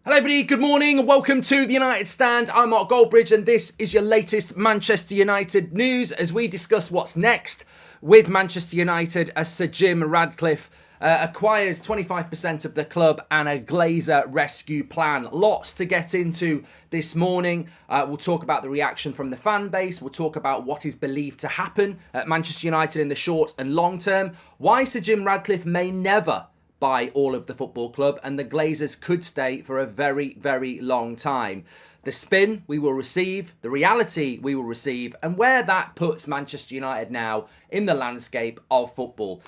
Hello everybody, good morning and welcome to the United Stand. I'm Mark Goldbridge and this is your latest Manchester United news as we discuss what's next with Manchester United as Sir Jim Ratcliffe acquires 25% of the club and a Glazer rescue plan. Lots to get into this morning. We'll talk about the reaction from the fan base. We'll talk about what is believed to happen at Manchester United in the short and long term. Why Sir Jim Ratcliffe may never buy all of the football club and the Glazers could stay for a very, very long time. The spin we will receive, the reality we will receive, and where that puts Manchester United now in the landscape of football.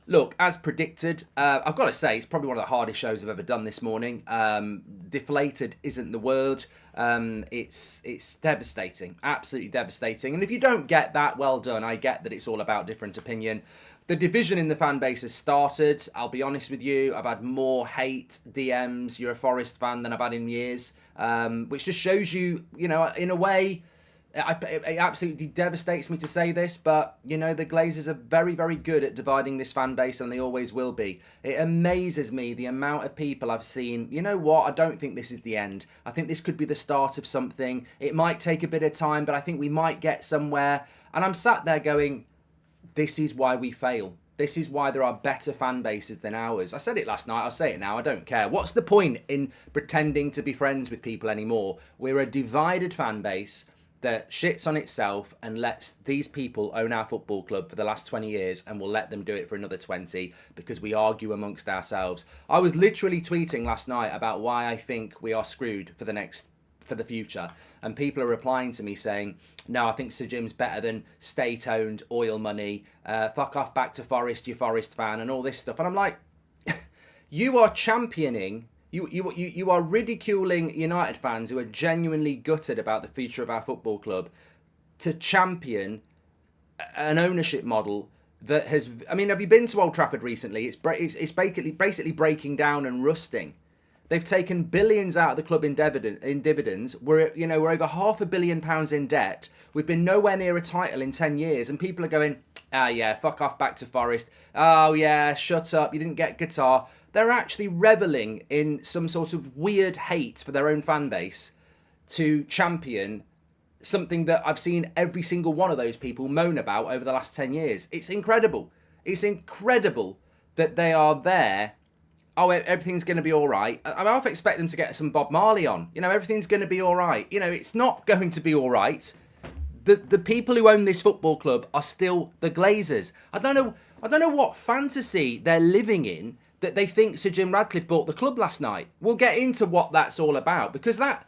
Look, as predicted, I've got to say, it's probably one of the hardest shows I've ever done this morning. Deflated isn't the word. It's devastating, absolutely devastating. And if you don't get that, well done. I get that it's all about different opinion. The division in the fan base has started. I'll be honest with you. I've had more hate DMs, you're a Forest fan, than I've had in years. Which just shows you, you know, in a way, it absolutely devastates me to say this, but, you know, the Glazers are very, very good at dividing this fan base, and they always will be. It amazes me the amount of people I've seen. You know what? I don't think this is the end. I think this could be the start of something. It might take a bit of time, but I think we might get somewhere. And I'm sat there going, this is why we fail. This is why there are better fan bases than ours. I said it last night, I'll say it now, I don't care. What's the point in pretending to be friends with people anymore? We're a divided fan base that shits on itself and lets these people own our football club for the last 20 years, and we'll let them do it for another 20 because we argue amongst ourselves. I was literally tweeting last night about why I think we are screwed for the future, and people are replying to me saying, no, I think Sir Jim's better than state-owned oil money, fuck off back to Forest, you Forest fan, and all this stuff. And I'm like, you are championing, you are ridiculing United fans who are genuinely gutted about the future of our football club to champion an ownership model that has, I mean, have you been to Old Trafford recently? It's basically breaking down and rusting. They've taken billions out of the club in dividends. We're over £500 million in debt. We've been nowhere near a title in 10 years. And people are going, yeah, fuck off back to Forest. Oh, yeah, shut up. You didn't get Qatar. They're actually reveling in some sort of weird hate for their own fan base to champion something that I've seen every single one of those people moan about over the last 10 years. It's incredible. It's incredible that they are there. Oh, everything's going to be all right. I half expect them to get some Bob Marley on. You know, everything's going to be all right. You know, it's not going to be all right. The people who own this football club are still the Glazers. I don't know what fantasy they're living in that they think Sir Jim Ratcliffe bought the club last night. We'll get into what that's all about, because that,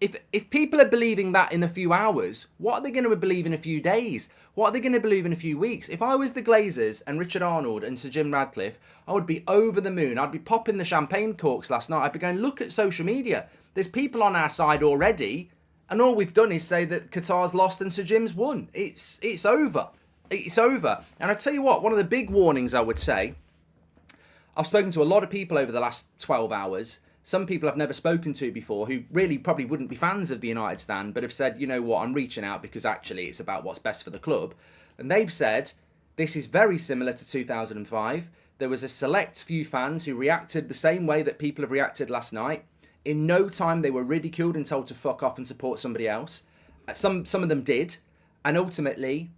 if people are believing that in a few hours, what are they going to believe in a few days? What are they going to believe in a few weeks? If I was the Glazers and Richard Arnold and Sir Jim Ratcliffe, I would be over the moon. I'd be popping the champagne corks last night. I'd be going, look at social media. There's people on our side already, and all we've done is say that Qatar's lost and Sir Jim's won. It's over. It's over. And I tell you what, one of the big warnings I would say, I've spoken to a lot of people over the last 12 hours. Some people I've never spoken to before who really probably wouldn't be fans of the United Stand, but have said, you know what, I'm reaching out because actually it's about what's best for the club. And they've said, this is very similar to 2005. There was a select few fans who reacted the same way that people have reacted last night. In no time, they were ridiculed and told to fuck off and support somebody else. Some of them did. And ultimately,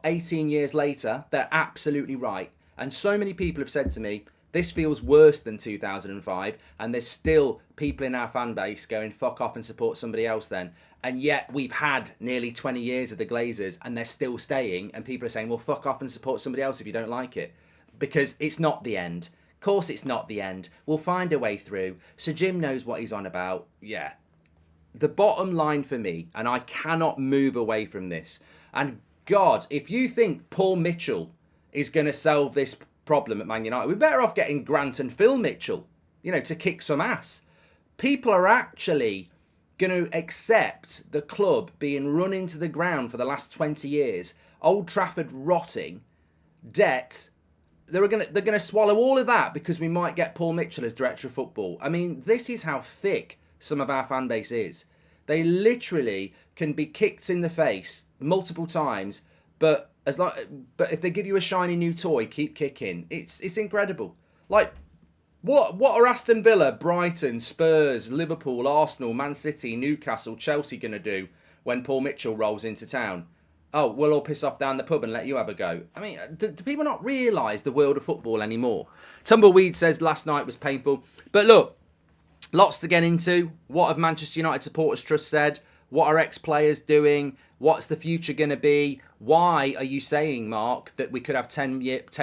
18 years later, they're absolutely right. And so many people have said to me, this feels worse than 2005, and there's still people in our fan base going, fuck off and support somebody else then. And yet we've had nearly 20 years of the Glazers, and they're still staying, and people are saying, well, fuck off and support somebody else if you don't like it. Because it's not the end. Of course it's not the end. We'll find a way through. Sir Jim knows what he's on about. Yeah. The bottom line for me, and I cannot move away from this, and God, if you think Paul Mitchell is going to solve this problem at Man United, we're better off getting Grant and Phil Mitchell, you know, to kick some ass. People are actually going to accept the club being run into the ground for the last 20 years, Old Trafford rotting, debt. They're going to swallow all of that because we might get Paul Mitchell as director of football. I mean, this is how thick some of our fan base is. They literally can be kicked in the face multiple times, but if they give you a shiny new toy, keep kicking. It's incredible. Like, What are Aston Villa, Brighton, Spurs, Liverpool, Arsenal, Man City, Newcastle, Chelsea going to do when Paul Mitchell rolls into town? Oh, we'll all piss off down the pub and let you have a go. I mean, do people not realise the world of football anymore? Tumbleweed says last night was painful. But look, lots to get into. What have Manchester United Supporters Trust said? What are ex-players doing? What's the future going to be? Why are you saying, Mark, that we could have 10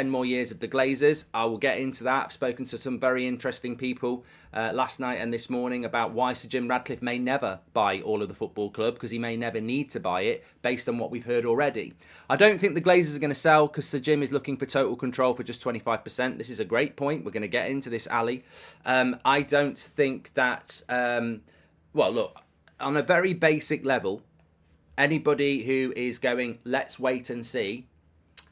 more years of the Glazers? I will get into that. I've spoken to some very interesting people last night and this morning about why Sir Jim Radcliffe may never buy all of the football club, because he may never need to buy it based on what we've heard already. I don't think the Glazers are going to sell because Sir Jim is looking for total control for just 25%. This is a great point. We're going to get into this, Ali. I don't think that... well, look, on a very basic level, anybody who is going, let's wait and see,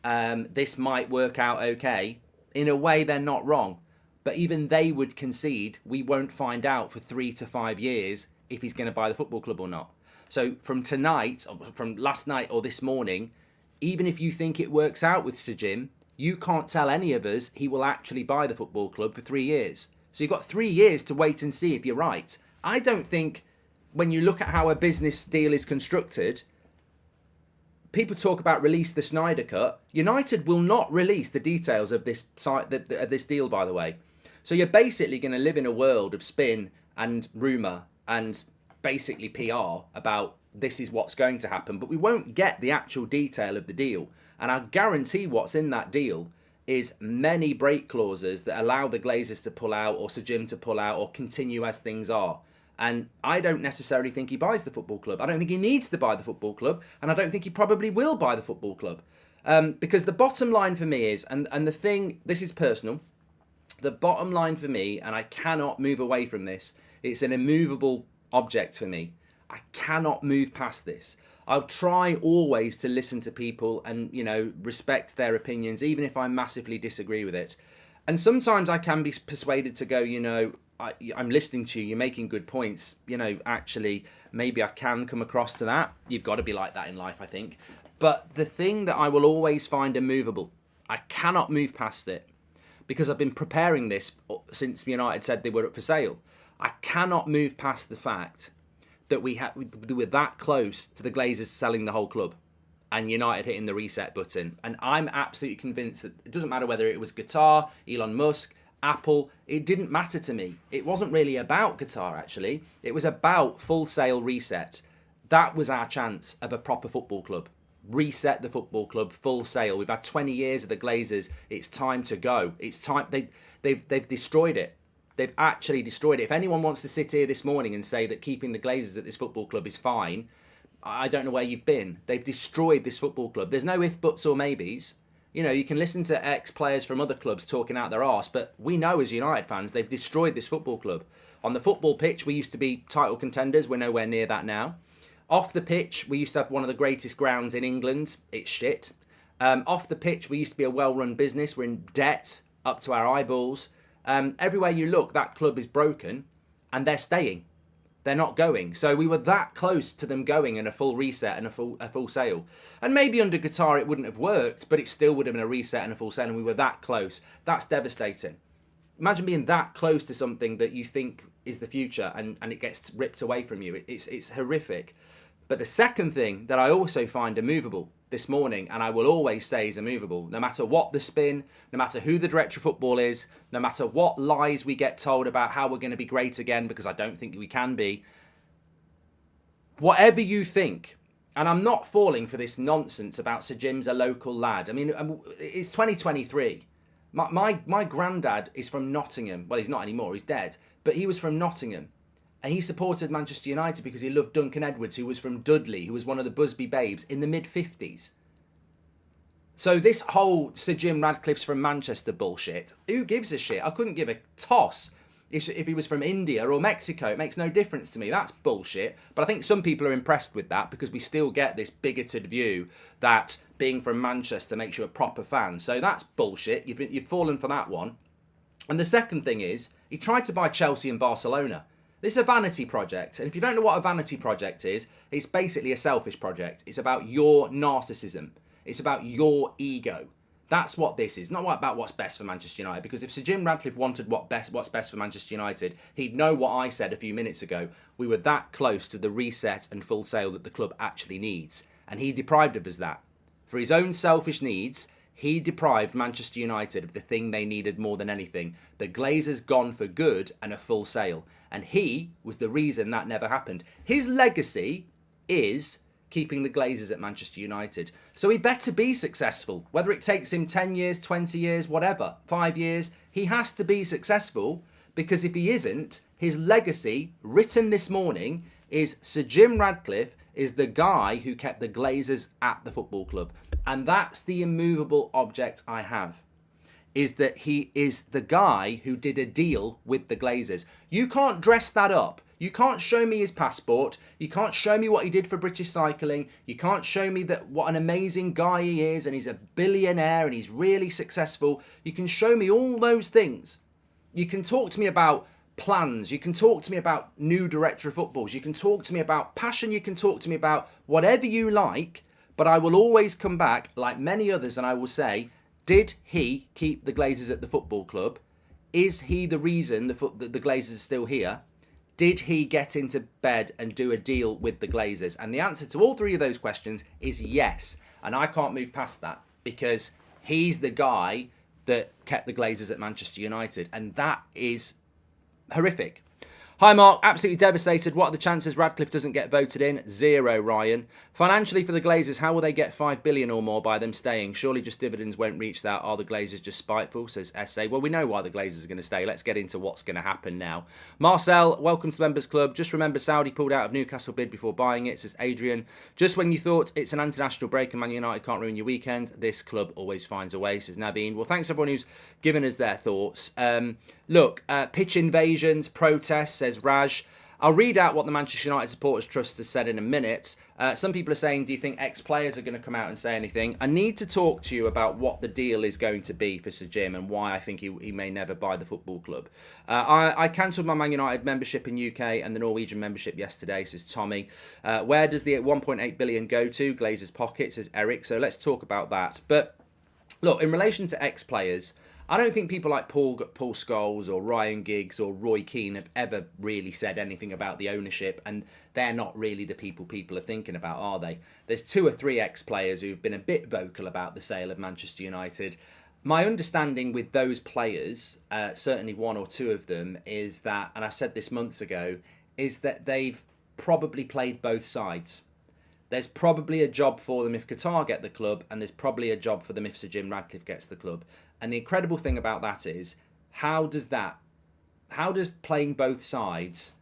this might work out okay, in a way they're not wrong. But even they would concede we won't find out for 3 to 5 years if he's going to buy the football club or not. So from tonight, or from last night or this morning, even if you think it works out with Sir Jim, you can't tell any of us he will actually buy the football club for 3 years. So you've got 3 years to wait and see if you're right. I don't think... when you look at how a business deal is constructed, people talk about release the Snyder Cut. United will not release the details of this this deal, by the way. So you're basically going to live in a world of spin and rumour and basically PR about this is what's going to happen, but we won't get the actual detail of the deal. And I guarantee what's in that deal is many break clauses that allow the Glazers to pull out, or Sir Jim to pull out, or continue as things are. And I don't necessarily think he buys the football club. I don't think he needs to buy the football club. And I don't think he probably will buy the football club. Because the bottom line for me is, and the thing, this is personal, the bottom line for me, and I cannot move away from this, it's an immovable object for me. I cannot move past this. I'll try always to listen to people and, you know, respect their opinions, even if I massively disagree with it. And sometimes I can be persuaded to go, you know, I'm listening to you, you're making good points. You know, actually, maybe I can come across to that. You've got to be like that in life, I think. But the thing that I will always find immovable, I cannot move past it, because I've been preparing this since United said they were up for sale. I cannot move past the fact that we were that close to the Glazers selling the whole club and United hitting the reset button. And I'm absolutely convinced that it doesn't matter whether it was Qatar, Elon Musk, Apple, it didn't matter to me. It wasn't really about Qatar, actually. It was about full sale reset. That was our chance of a proper football club. Reset the football club, full sale. We've had 20 years of the Glazers. It's time to go. It's time. They've destroyed it. They've actually destroyed it. If anyone wants to sit here this morning and say that keeping the Glazers at this football club is fine, I don't know where you've been. They've destroyed this football club. There's no if, buts or maybes. You know, you can listen to ex-players from other clubs talking out their arse, but we know as United fans, they've destroyed this football club. On the football pitch, we used to be title contenders. We're nowhere near that now. Off the pitch, we used to have one of the greatest grounds in England. It's shit. Off the pitch, we used to be a well-run business. We're in debt up to our eyeballs. Everywhere you look, that club is broken, and they're staying. They're not going. So we were that close to them going and a full reset and a full sale. And maybe under Qatar it wouldn't have worked, but it still would have been a reset and a full sale, and we were that close. That's devastating. Imagine being that close to something that you think is the future and it gets ripped away from you. It's horrific. But the second thing that I also find immovable this morning, and I will always say is immovable, no matter what the spin, no matter who the director of football is, no matter what lies we get told about how we're going to be great again, because I don't think we can be, whatever you think, and I'm not falling for this nonsense about Sir Jim's a local lad. I mean, it's 2023. My granddad is from Nottingham. Well, he's not anymore, he's dead. But he was from Nottingham. And he supported Manchester United because he loved Duncan Edwards, who was from Dudley, who was one of the Busby Babes in the mid-50s. So this whole Sir Jim Radcliffe's from Manchester bullshit, who gives a shit? I couldn't give a toss if he was from India or Mexico. It makes no difference to me. That's bullshit. But I think some people are impressed with that because we still get this bigoted view that being from Manchester makes you a proper fan. So that's bullshit. You've fallen for that one. And the second thing is, he tried to buy Chelsea and Barcelona. This is a vanity project. And if you don't know what a vanity project is, it's basically a selfish project. It's about your narcissism. It's about your ego. That's what this is. Not about what's best for Manchester United, because if Sir Jim Radcliffe wanted what's best for Manchester United, he'd know what I said a few minutes ago. We were that close to the reset and full sale that the club actually needs. And he deprived of us that. For his own selfish needs, he deprived Manchester United of the thing they needed more than anything. The Glazers gone for good and a full sale. And he was the reason that never happened. His legacy is keeping the Glazers at Manchester United. So he better be successful. Whether it takes him 10 years, 20 years, whatever, 5 years, he has to be successful, because if he isn't, his legacy, written this morning, is Sir Jim Radcliffe is the guy who kept the Glazers at the football club. And that's the immovable object I have, is that he is the guy who did a deal with the Glazers. You can't dress that up. You can't show me his passport. You can't show me what he did for British cycling. You can't show me that what an amazing guy he is and he's a billionaire and he's really successful. You can show me all those things. You can talk to me about plans. You can talk to me about new director of footballs. You can talk to me about passion. You can talk to me about whatever you like. But I will always come back, like many others, and I will say, did he keep the Glazers at the football club? Is he the reason the Glazers are still here? Did he get into bed and do a deal with the Glazers? And the answer to all three of those questions is yes. And I can't move past that, because he's the guy that kept the Glazers at Manchester United. And that is horrific. Hi Mark, absolutely devastated. What are the chances Radcliffe doesn't get voted in? 0, Ryan. Financially for the Glazers, how will they get 5 billion or more by them staying? Surely just dividends won't reach that. Are the Glazers just spiteful? Says SA. Well, we know why the Glazers are going to stay. Let's get into what's going to happen now. Marcel, welcome to the Members Club. Just remember Saudi pulled out of Newcastle bid before buying it, says Adrian. Just when you thought it's an international break and Man United can't ruin your weekend, this club always finds a way, says Naveen. Well, thanks everyone who's given us their thoughts. Look, pitch invasions, protests, says Raj. I'll read out what the Manchester United Supporters Trust has said in a minute. Some people are saying, do you think ex-players are going to come out and say anything? I need to talk to you about what the deal is going to be for Sir Jim and why I think he may never buy the football club. I cancelled my Man United membership in UK and the Norwegian membership yesterday, says Tommy. Where does the 1.8 billion go to? Glazer's pocket, says Eric. So let's talk about that. But look, in relation to ex-players, I don't think people like Paul Scholes or Ryan Giggs or Roy Keane have ever really said anything about the ownership, and they're not really the people are thinking about, are they? There's 2 or 3 ex-players who've been a bit vocal about the sale of Manchester United. My understanding with those players, certainly 1 or 2 of them, is that, and I said this months ago, is that they've probably played both sides. There's probably a job for them if Qatar get the club, and there's probably a job for them if Sir Jim Radcliffe gets the club. And the incredible thing about that is, how does playing both sides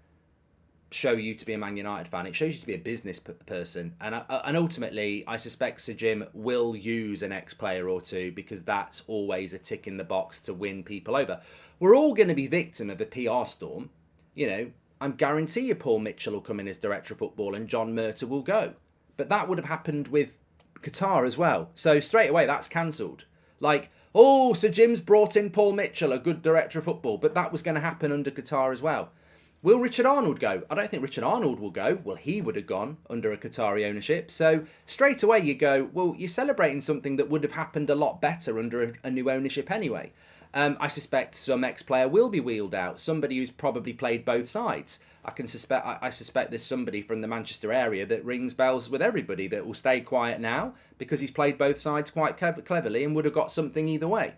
show you to be a Man United fan? It shows you to be a business person. And ultimately, I suspect Sir Jim will use an ex-player or 2, because that's always a tick in the box to win people over. We're all going to be victim of a PR storm. You know, I guarantee you Paul Mitchell will come in as director of football and John Murtagh will go. But that would have happened with Qatar as well. So straight away, that's cancelled. Like, oh, Sir Jim's brought in Paul Mitchell, a good director of football, but that was going to happen under Qatar as well. Will Richard Arnold go? I don't think Richard Arnold will go. Well, he would have gone under a Qatari ownership. So straight away you go, well, you're celebrating something that would have happened a lot better under a new ownership anyway. I suspect some ex-player will be wheeled out, somebody who's probably played both sides. I suspect there's somebody from the Manchester area that rings bells with everybody that will stay quiet now because he's played both sides quite cleverly and would have got something either way.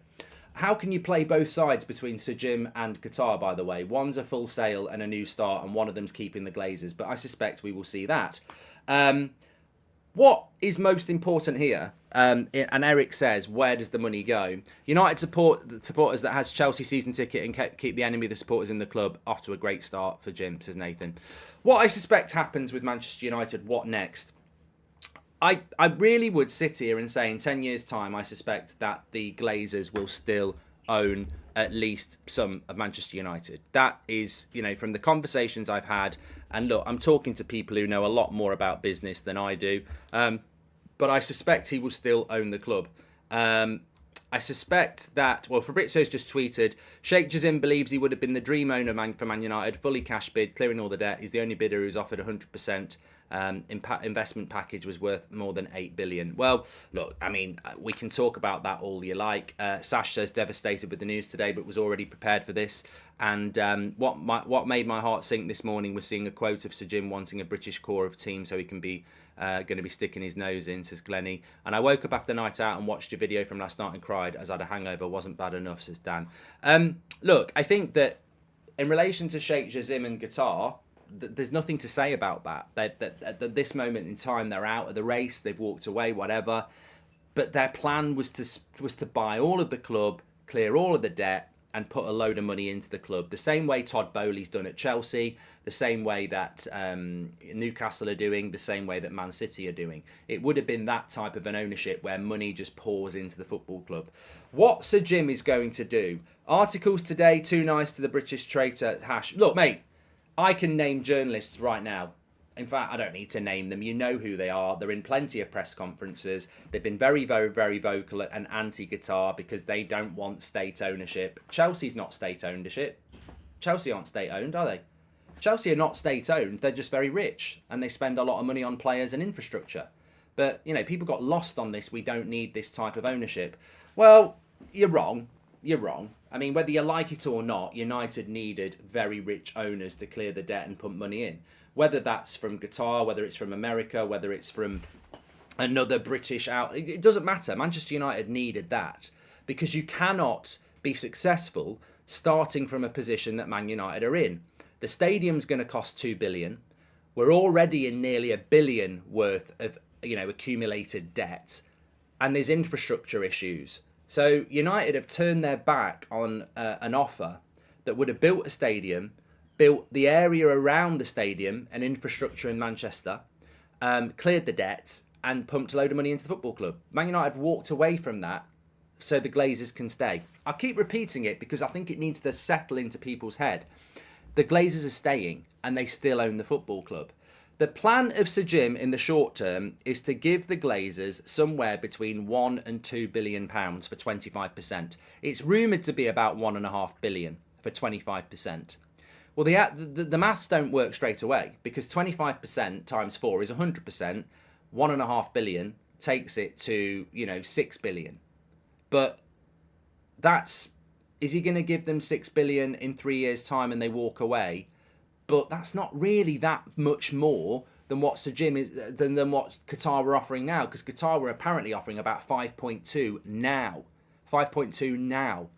How can you play both sides between Sir Jim and Qatar, by the way? One's a full sale and a new start, and one of them's keeping the Glazers, but I suspect we will see that. What is most important here, and Eric says, where does the money go? United supporters that has Chelsea season ticket and keep the enemy of the supporters in the club. Off to a great start for Jim, says Nathan. What I suspect happens with Manchester United, what next? I really would sit here and say in 10 years' time, I suspect that the Glazers will still own at least some of Manchester United. That is, you know, from the conversations I've had, and look, I'm talking to people who know a lot more about business than I do, but I suspect he will still own the club. I suspect that, well, Fabrizio's just tweeted, Sheikh Jazim believes he would have been the dream owner for Man United, fully cash bid, clearing all the debt. He's the only bidder who's offered 100%. investment package was worth more than 8 billion. Well, look, I mean, we can talk about that all you like. Sash says devastated with the news today, but was already prepared for this. And what made my heart sink this morning was seeing a quote of Sir Jim wanting a British core of team so he can be going to be sticking his nose in, says Glennie. And I woke up after night out and watched your video from last night and cried as I had a hangover. Wasn't bad enough, says Dan. Look, I think that in relation to Sheikh Jassim and Qatar, there's nothing to say about that. At this moment in time, they're out of the race. They've walked away, whatever. But their plan was to buy all of the club, clear all of the debt, and put a load of money into the club. The same way Todd Bowley's done at Chelsea, the same way that Newcastle are doing, the same way that Man City are doing. It would have been that type of an ownership where money just pours into the football club. What Sir Jim is going to do. Articles today, too nice to the British traitor hash. Look, mate, I can name journalists right now. In fact, I don't need to name them. You know who they are. They're in plenty of press conferences. They've been very, very, very vocal and anti-Qatar because they don't want state ownership. Chelsea's not state ownership. Chelsea aren't state owned, are they? Chelsea are not state owned. They're just very rich and they spend a lot of money on players and infrastructure. But, you know, people got lost on this. We don't need this type of ownership. Well, you're wrong. You're wrong. I mean, whether you like it or not, United needed very rich owners to clear the debt and pump money in. Whether that's from Qatar, whether it's from America, whether it's from another British out, it doesn't matter. Manchester United needed that because you cannot be successful starting from a position that Man United are in. The stadium's going to cost 2 billion. We're already in nearly $1 billion worth of, you know, accumulated debt, and there's infrastructure issues. So United have turned their back on an offer that would have built a stadium, built the area around the stadium and infrastructure in Manchester, cleared the debts and pumped a load of money into the football club. Man United walked away from that so the Glazers can stay. I keep repeating it because I think it needs to settle into people's head. The Glazers are staying and they still own the football club. The plan of Sir Jim in the short term is to give the Glazers somewhere between £1 and £2 billion for 25%. It's rumoured to be about £1.5 billion for 25%. Well, the maths don't work straight away because 25% times 4 is 100%. £1.5 billion takes it to, you know, 6 billion. But is he going to give them 6 billion in 3 years' time and they walk away? But that's not really that much more than what Sir Jim is than what Qatar were offering now, because Qatar were apparently offering about 5.2 now. 5.2 now.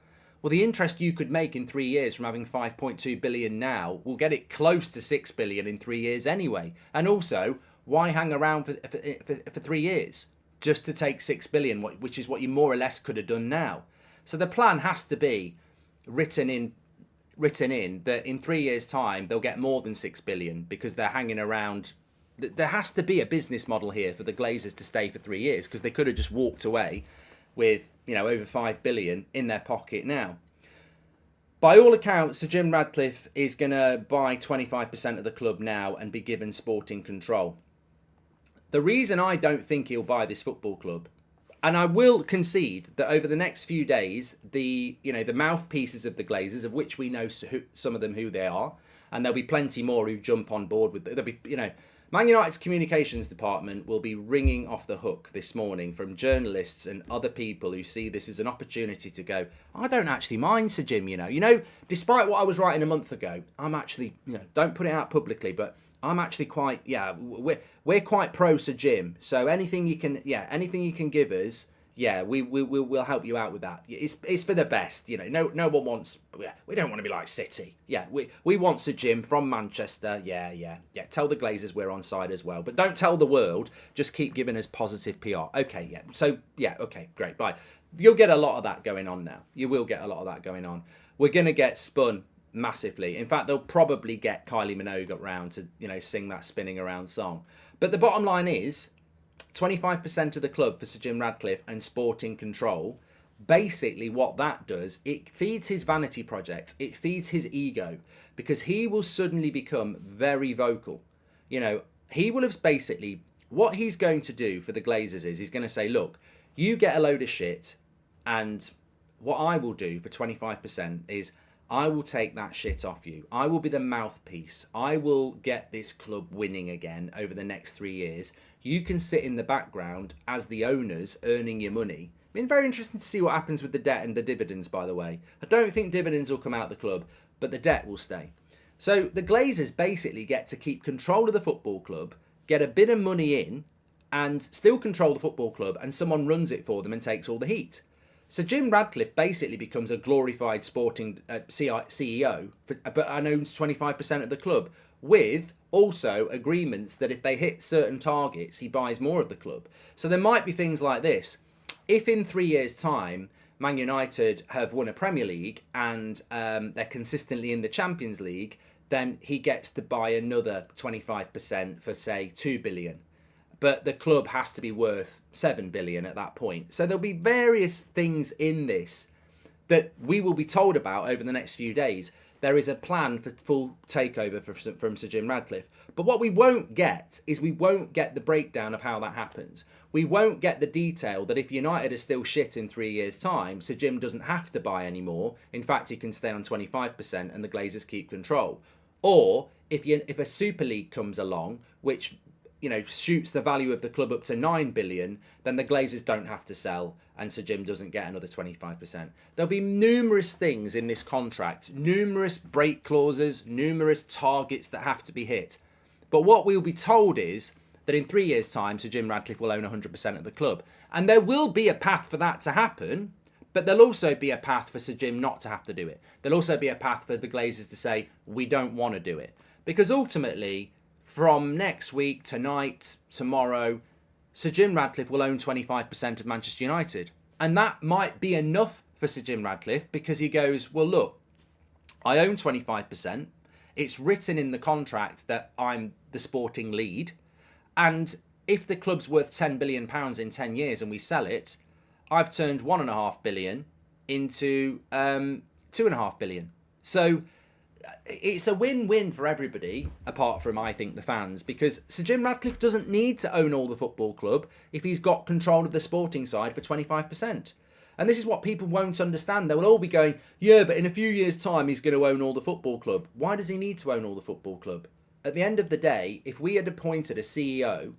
Well, the interest you could make in 3 years from having 5.2 billion now will get it close to 6 billion in 3 years anyway. And also, why hang around for 3 years just to take 6 billion, which is what you more or less could have done now? So the plan has to be written in that in 3 years' time they'll get more than 6 billion because they're hanging around. There has to be a business model here for the Glazers to stay for 3 years, because they could have just walked away with, you know, over 5 billion in their pocket now. By all accounts, Sir Jim Ratcliffe is going to buy 25% of the club now and be given sporting control. The reason I don't think he'll buy this football club, and I will concede that over the next few days, the mouthpieces of the Glazers, of which we know some of them who they are, and there'll be plenty more who jump on board with it. There'll be, you know, Man United's communications department will be ringing off the hook this morning from journalists and other people who see this as an opportunity to go, I don't actually mind Sir Jim, you know, despite what I was writing a month ago, I'm actually, you know, don't put it out publicly, but I'm actually quite, we're quite pro Sir Jim. So anything you can give us, we'll help you out with that. It's for the best, you know. No one wants. We don't want to be like City. Yeah, we want Sir Jim from Manchester. Yeah. Tell the Glazers we're on side as well, but don't tell the world. Just keep giving us positive PR. Okay, yeah. So okay, great. Bye. You'll get a lot of that going on now. You will get a lot of that going on. We're gonna get spun massively. In fact, they'll probably get Kylie Minogue round to, you know, sing that spinning around song. But the bottom line is, 25% of the club for Sir Jim Ratcliffe and sporting control. Basically what that does, it feeds his vanity project, it feeds his ego, because he will suddenly become very vocal. You know, he will have basically, what he's going to do for the Glazers is he's going to say, look, you get a load of shit, and what I will do for 25% is I will take that shit off you. I will be the mouthpiece. I will get this club winning again over the next 3 years. You can sit in the background as the owners earning your money. Been very interesting to see what happens with the debt and the dividends, by the way. I don't think dividends will come out of the club, but the debt will stay. So the Glazers basically get to keep control of the football club, get a bit of money in, and still control the football club, and someone runs it for them and takes all the heat. So Jim Radcliffe basically becomes a glorified sporting CEO, and owns 25% of the club, with also agreements that if they hit certain targets, he buys more of the club. So there might be things like this. If in 3 years' time, Man United have won a Premier League and they're consistently in the Champions League, then he gets to buy another 25% for, say, 2 billion. But the club has to be worth 7 billion at that point. So there'll be various things in this that we will be told about over the next few days. There is a plan for full takeover from Sir Jim Radcliffe. But what we won't get is we won't get the breakdown of how that happens. We won't get the detail that if United are still shit in 3 years' time, Sir Jim doesn't have to buy anymore. In fact, he can stay on 25% and the Glazers keep control. Or if a Super League comes along, which shoots the value of the club up to 9 billion, then the Glazers don't have to sell and Sir Jim doesn't get another 25%. There'll be numerous things in this contract, numerous break clauses, numerous targets that have to be hit. But what we'll be told is that in 3 years' time, Sir Jim Radcliffe will own 100% of the club. And there will be a path for that to happen, but there'll also be a path for Sir Jim not to have to do it. There'll also be a path for the Glazers to say, we don't want to do it. Because ultimately, from next week, tonight, tomorrow, Sir Jim Radcliffe will own 25% of Manchester United. And that might be enough for Sir Jim Radcliffe because he goes, well, look, I own 25%. It's written in the contract that I'm the sporting lead. And if the club's worth £10 billion in 10 years and we sell it, I've turned £1.5 billion into £2.5 billion. So it's a win-win for everybody, apart from, I think, the fans, because Sir Jim Radcliffe doesn't need to own all the football club if he's got control of the sporting side for 25%. And this is what people won't understand. They will all be going, yeah, but in a few years' time, he's going to own all the football club. Why does he need to own all the football club? At the end of the day, if we had appointed a CEO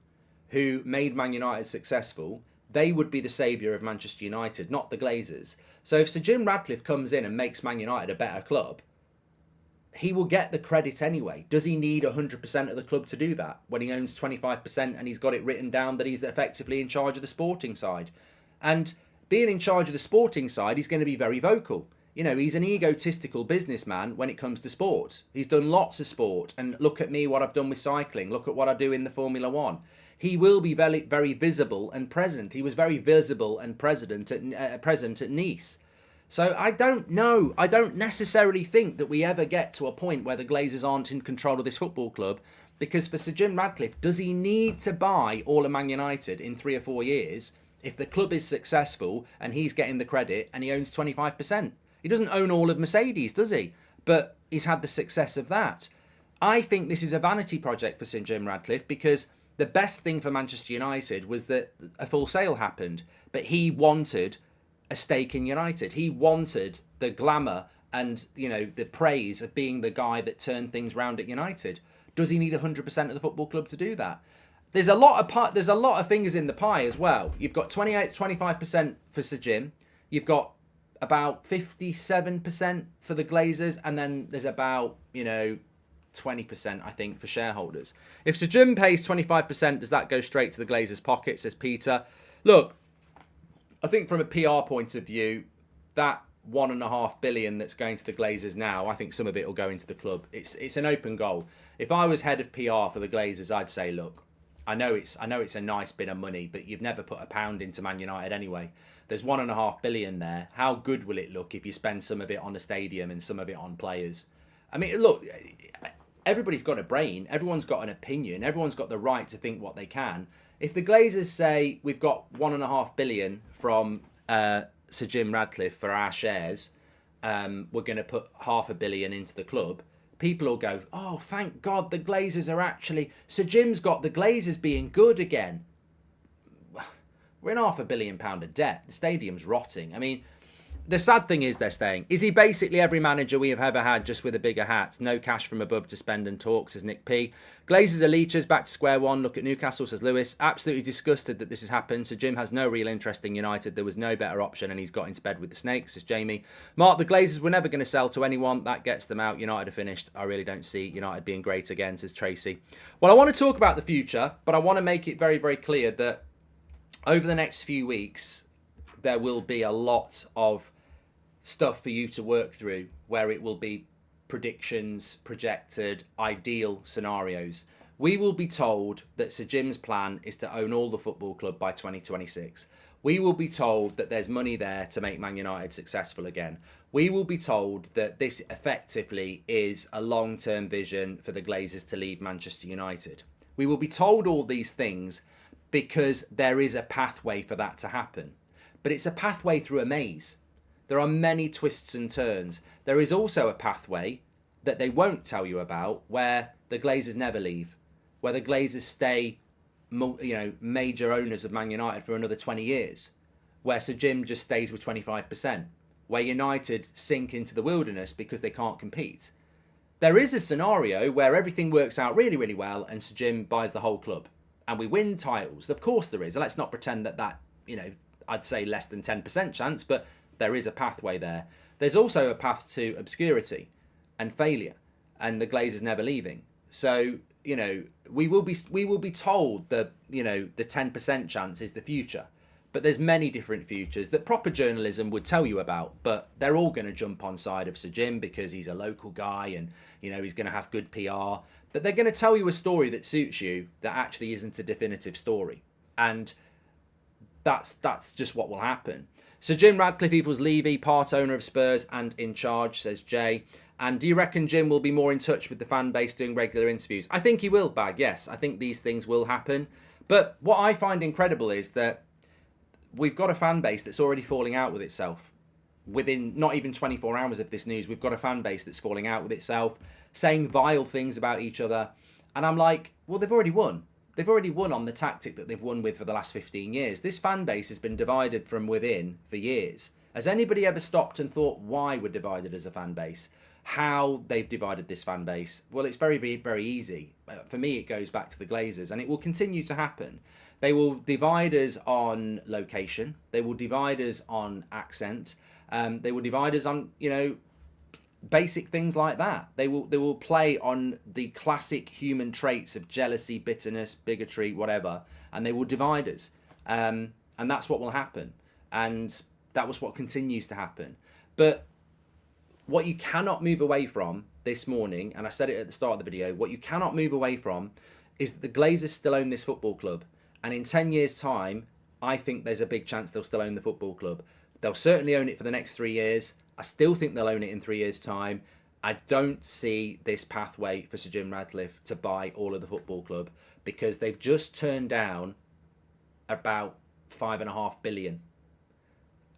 who made Man United successful, they would be the saviour of Manchester United, not the Glazers. So if Sir Jim Radcliffe comes in and makes Man United a better club, he will get the credit anyway. Does he need 100% of the club to do that when he owns 25% and he's got it written down that he's effectively in charge of the sporting side? And being in charge of the sporting side, he's going to be very vocal. He's an egotistical businessman when it comes to sport. He's done lots of sport. And look at me, what I've done with cycling. Look at what I do in the Formula One. He will be very, very visible and present. He was very visible and present at Nice. So I don't know. I don't necessarily think that we ever get to a point where the Glazers aren't in control of this football club, because for Sir Jim Radcliffe, does he need to buy all of Man United in 3 or 4 years if the club is successful and he's getting the credit and he owns 25%? He doesn't own all of Mercedes, does he? But he's had the success of that. I think this is a vanity project for Sir Jim Radcliffe, because the best thing for Manchester United was that a full sale happened, but he wanted a stake in United. He wanted the glamour and the praise of being the guy that turned things round at United. Does he need 100% of the football club to do that? There's a lot of fingers in the pie as well. You've got 25% for Sir Jim. You've got about 57% for the Glazers, and then there's about 20%, I think, for shareholders. If Sir Jim pays 25%, does that go straight to the Glazers' pocket, says Peter? Look, I think from a PR point of view, that $1.5 billion that's going to the Glazers now, I think some of it will go into the club. It's an open goal. If I was head of PR for the Glazers, I'd say, look, I know it's a nice bit of money, but you've never put a pound into Man United anyway. There's $1.5 billion there. How good will it look if you spend some of it on a stadium and some of it on players? I mean, look, everybody's got a brain. Everyone's got an opinion. Everyone's got the right to think what they can. If the Glazers say we've got $1.5 billion from Sir Jim Radcliffe for our shares, we're going to put $500 million into the club, people will go, oh, thank God the Glazers are actually... Sir Jim's got the Glazers being good again. We're in £500 million of debt. The stadium's rotting. I mean, the sad thing is they're staying. Is he basically every manager we have ever had, just with a bigger hat? No cash from above to spend and talk, says Nick P. Glazers are leechers, back to square one. Look at Newcastle, says Lewis. Absolutely disgusted that this has happened. So Jim has no real interest in United. There was no better option and he's got into bed with the snakes, says Jamie. Mark, the Glazers were never going to sell to anyone. That gets them out. United are finished. I really don't see United being great again, says Tracy. Well, I want to talk about the future, but I want to make it very, very clear that over the next few weeks, there will be a lot of stuff for you to work through where it will be predictions, projected, ideal scenarios. We will be told that Sir Jim's plan is to own all the football club by 2026. We will be told that there's money there to make Man United successful again. We will be told that this effectively is a long-term vision for the Glazers to leave Manchester United. We will be told all these things because there is a pathway for that to happen. But it's a pathway through a maze. There are many twists and turns. There is also a pathway that they won't tell you about where the Glazers never leave, where the Glazers stay, major owners of Man United for another 20 years, where Sir Jim just stays with 25%, where United sink into the wilderness because they can't compete. There is a scenario where everything works out really, really well and Sir Jim buys the whole club and we win titles. Of course there is. Let's not pretend that, I'd say less than 10% chance, but there is a pathway there. There's also a path to obscurity and failure and the Glazers never leaving. So, we will be told that, the 10% chance is the future. But there's many different futures that proper journalism would tell you about, but they're all going to jump on side of Sir Jim because he's a local guy and, he's going to have good PR. But they're going to tell you a story that suits you that actually isn't a definitive story. And that's just what will happen. So Jim Radcliffe equals Levy, part owner of Spurs and in charge, says Jay. And do you reckon Jim will be more in touch with the fan base doing regular interviews? I think he will, Bag, yes. I think these things will happen. But what I find incredible is that we've got a fan base that's already falling out with itself. Within not even 24 hours of this news, we've got a fan base that's falling out with itself, saying vile things about each other. And I'm like, well, they've already won. They've already won on the tactic that they've won with for the last 15 years. This fan base has been divided from within for years. Has anybody ever stopped and thought why we're divided as a fan base? How they've divided this fan base? Well, it's very, very, very easy. For me, it goes back to the Glazers, and it will continue to happen. They will divide us on location. They will divide us on accent. They will divide us on, basic things like that. They will play on the classic human traits of jealousy, bitterness, bigotry, whatever, and they will divide us. And that's what will happen. And that was what continues to happen. But what you cannot move away from this morning, and I said it at the start of the video, what you cannot move away from is that the Glazers still own this football club. And in 10 years' time, I think there's a big chance they'll still own the football club. They'll certainly own it for the next 3 years. I still think they'll own it in 3 years' time. I don't see this pathway for Sir Jim Radcliffe to buy all of the football club because they've just turned down about 5.5 billion.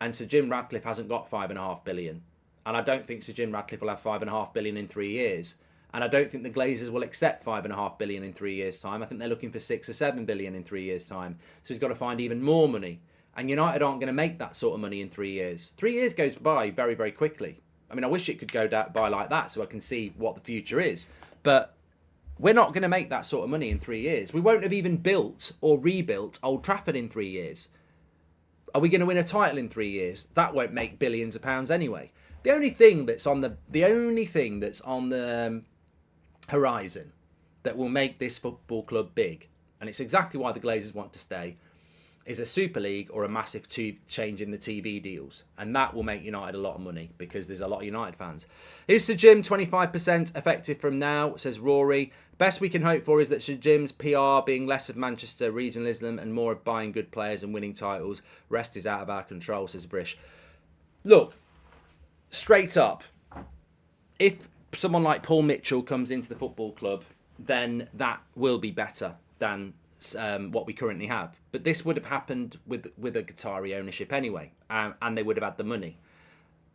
And Sir Jim Radcliffe hasn't got 5.5 billion. And I don't think Sir Jim Radcliffe will have 5.5 billion in 3 years. And I don't think the Glazers will accept 5.5 billion in 3 years' time. I think they're looking for 6 or 7 billion in 3 years' time. So he's got to find even more money. And United aren't going to make that sort of money in 3 years. 3 years goes by very, very quickly. I mean, I wish it could go by like that so I can see what the future is. But we're not going to make that sort of money in 3 years. We won't have even built or rebuilt Old Trafford in 3 years. Are we going to win a title in 3 years? That won't make billions of pounds anyway. The only thing that's on the horizon that will make this football club big, and it's exactly why the Glazers want to stay, is a Super League or a massive change in the TV deals. And that will make United a lot of money because there's a lot of United fans. Is Sir Jim 25% effective from now, says Rory. Best we can hope for is that Sir Jim's PR being less of Manchester regionalism and more of buying good players and winning titles. Rest is out of our control, says Vrish. Look, straight up, if someone like Paul Mitchell comes into the football club, then that will be better than what we currently have. But this would have happened with a Qatari ownership anyway, and they would have had the money.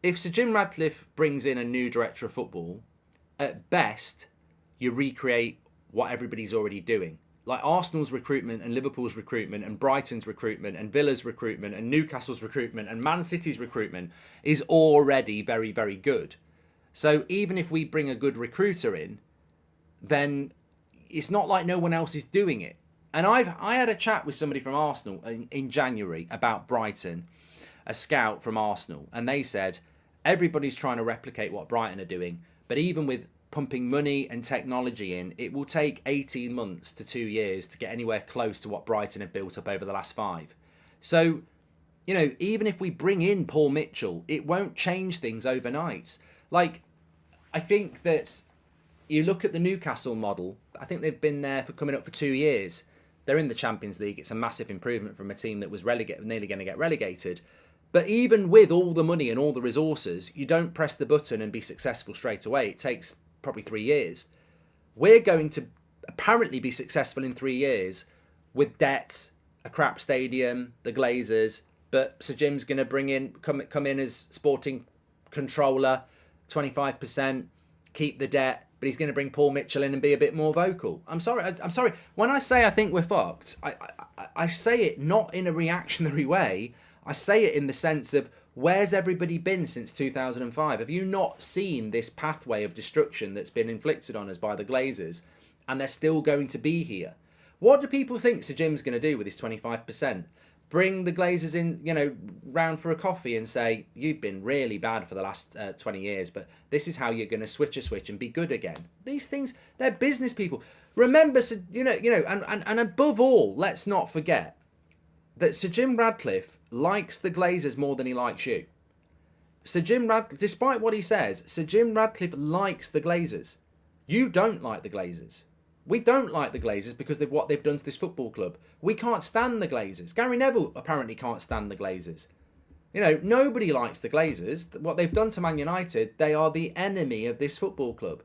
If Sir Jim Radcliffe brings in a new director of football, at best, you recreate what everybody's already doing. like Arsenal's recruitment and Liverpool's recruitment and Brighton's recruitment and Villa's recruitment and Newcastle's recruitment and Man City's recruitment is already very, very good. So even if we bring a good recruiter in, then it's not like no one else is doing it. And I had a chat with somebody from Arsenal in January about Brighton, a scout from Arsenal, and they said everybody's trying to replicate what Brighton are doing, but even with pumping money and technology in, it will take 18 months to 2 years to get anywhere close to what Brighton have built up over the last 5. So, you know, even if we bring in Paul Mitchell, it won't change things overnight. Like, I think that you look at the Newcastle model, I think they've been there for coming up for 2 years. They're in the Champions League. It's a massive improvement from a team that was nearly going to get relegated. But even with all the money and all the resources, you don't press the button and be successful straight away. It takes probably 3 years. We're going to apparently be successful in 3 years with debt, a crap stadium, the Glazers, but Sir Jim's going to come in as sporting controller, 25%, keep the debt, but he's going to bring Paul Mitchell in and be a bit more vocal. I'm sorry. When I say I think we're fucked, I say it not in a reactionary way. I say it in the sense of, where's everybody been since 2005? Have you not seen this pathway of destruction that's been inflicted on us by the Glazers, and they're still going to be here? What do people think Sir Jim's going to do with his 25%? Bring the Glazers in, you know, round for a coffee and say, you've been really bad for the last 20 years, but this is how you're going to switch a switch and be good again. These things, they're business people. Remember, and above all, let's not forget that Sir Jim Ratcliffe likes the Glazers more than he likes you. Sir Jim Ratcliffe, despite what he says, Sir Jim Ratcliffe likes the Glazers. You don't like the Glazers. We don't like the Glazers because of what they've done to this football club. We can't stand the Glazers. Gary Neville apparently can't stand the Glazers. You know, nobody likes the Glazers. What they've done to Man United, they are the enemy of this football club.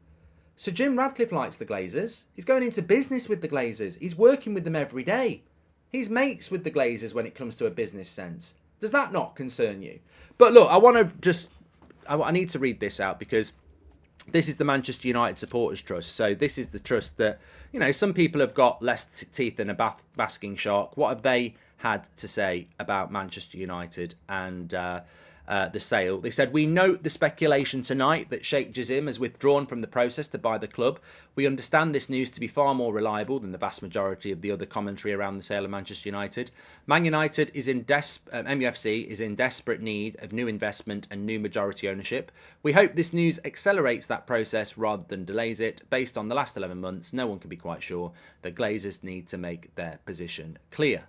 Sir Jim Ratcliffe likes the Glazers. He's going into business with the Glazers. He's working with them every day. He's mates with the Glazers when it comes to a business sense. Does that not concern you? But look, I need to read this out because this is the Manchester United Supporters Trust. So this is the trust that, you know, some people have got less teeth than a basking shark. What have they had to say about Manchester United and the sale? They said, we note the speculation tonight that Sheikh Jassim has withdrawn from the process to buy the club. We understand this news to be far more reliable than the vast majority of the other commentary around the sale of Manchester United. Man United is MUFC is in desperate need of new investment and new majority ownership. We hope this news accelerates that process rather than delays it. Based on the last 11 months, no one can be quite sure. The Glazers need to make their position clear.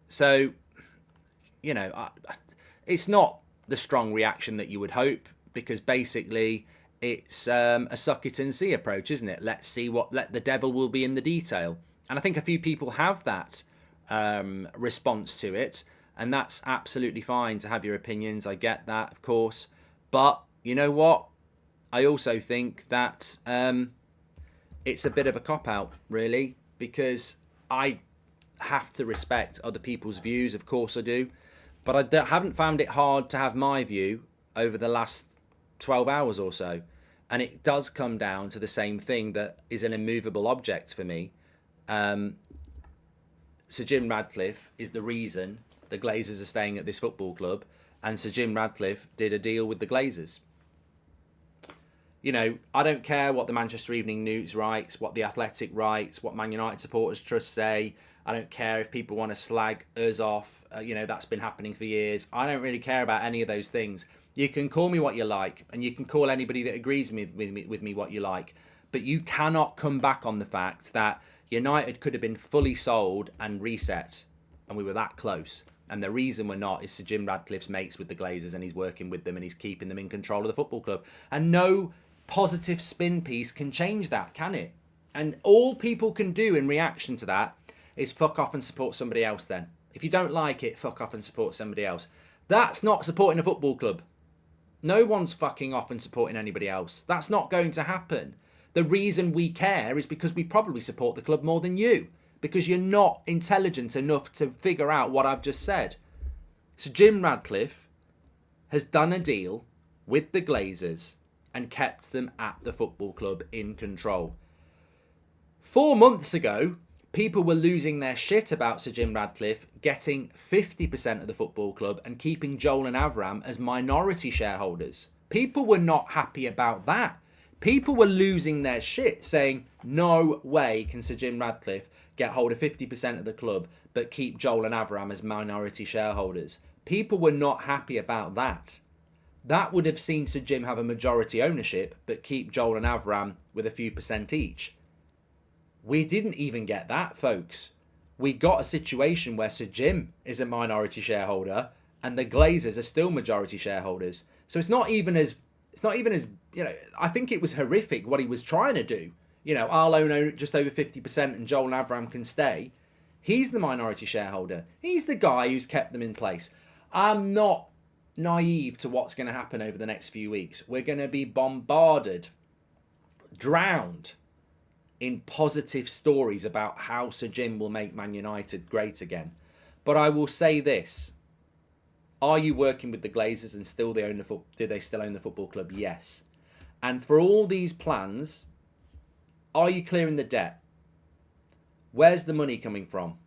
So, you know, it's not the strong reaction that you would hope, because basically it's a suck it and see approach, isn't it? Let the devil will be in the detail. And I think a few people have that response to it, and that's absolutely fine to have your opinions. I get that, of course. But you know what? I also think that it's a bit of a cop-out, really, because I have to respect other people's views. Of course I do. But I haven't found it hard to have my view over the last 12 hours or so. And it does come down to the same thing that is an immovable object for me. Sir Jim Ratcliffe is the reason the Glazers are staying at this football club. And Sir Jim Ratcliffe did a deal with the Glazers. You know, I don't care what the Manchester Evening News writes, what the Athletic writes, what Man United Supporters Trust say. I don't care if people want to slag us off. You know, that's been happening for years. I don't really care about any of those things. You can call me what you like, and you can call anybody that agrees with me what you like. But you cannot come back on the fact that United could have been fully sold and reset, and we were that close. And the reason we're not is Sir Jim Ratcliffe's mates with the Glazers, and he's working with them, and he's keeping them in control of the football club. And no positive spin piece can change that, can it? And all people can do in reaction to that is fuck off and support somebody else then. If you don't like it, fuck off and support somebody else. That's not supporting a football club. No one's fucking off and supporting anybody else. That's not going to happen. The reason we care is because we probably support the club more than you, because you're not intelligent enough to figure out what I've just said. So Jim Ratcliffe has done a deal with the Glazers and kept them at the football club in control. 4 months ago, people were losing their shit about Sir Jim Ratcliffe getting 50% of the football club and keeping Joel and Avram as minority shareholders. People were not happy about that. People were losing their shit, saying, no way can Sir Jim Ratcliffe get hold of 50% of the club but keep Joel and Avram as minority shareholders. People were not happy about that. That would have seen Sir Jim have a majority ownership but keep Joel and Avram with a few percent each. We didn't even get that, folks. We got a situation where Sir Jim is a minority shareholder and the Glazers are still majority shareholders. So it's not even as, I think it was horrific what he was trying to do. I'll own just over 50% and Joel and Avram can stay. He's the minority shareholder. He's the guy who's kept them in place. I'm not naive to what's going to happen over the next few weeks. We're going to be bombarded, drowned in positive stories about how Sir Jim will make Man United great again. But I will say this. Are you working with the Glazers and still do they still own the football club? Yes. And for all these plans, are you clearing the debt? Where's the money coming from?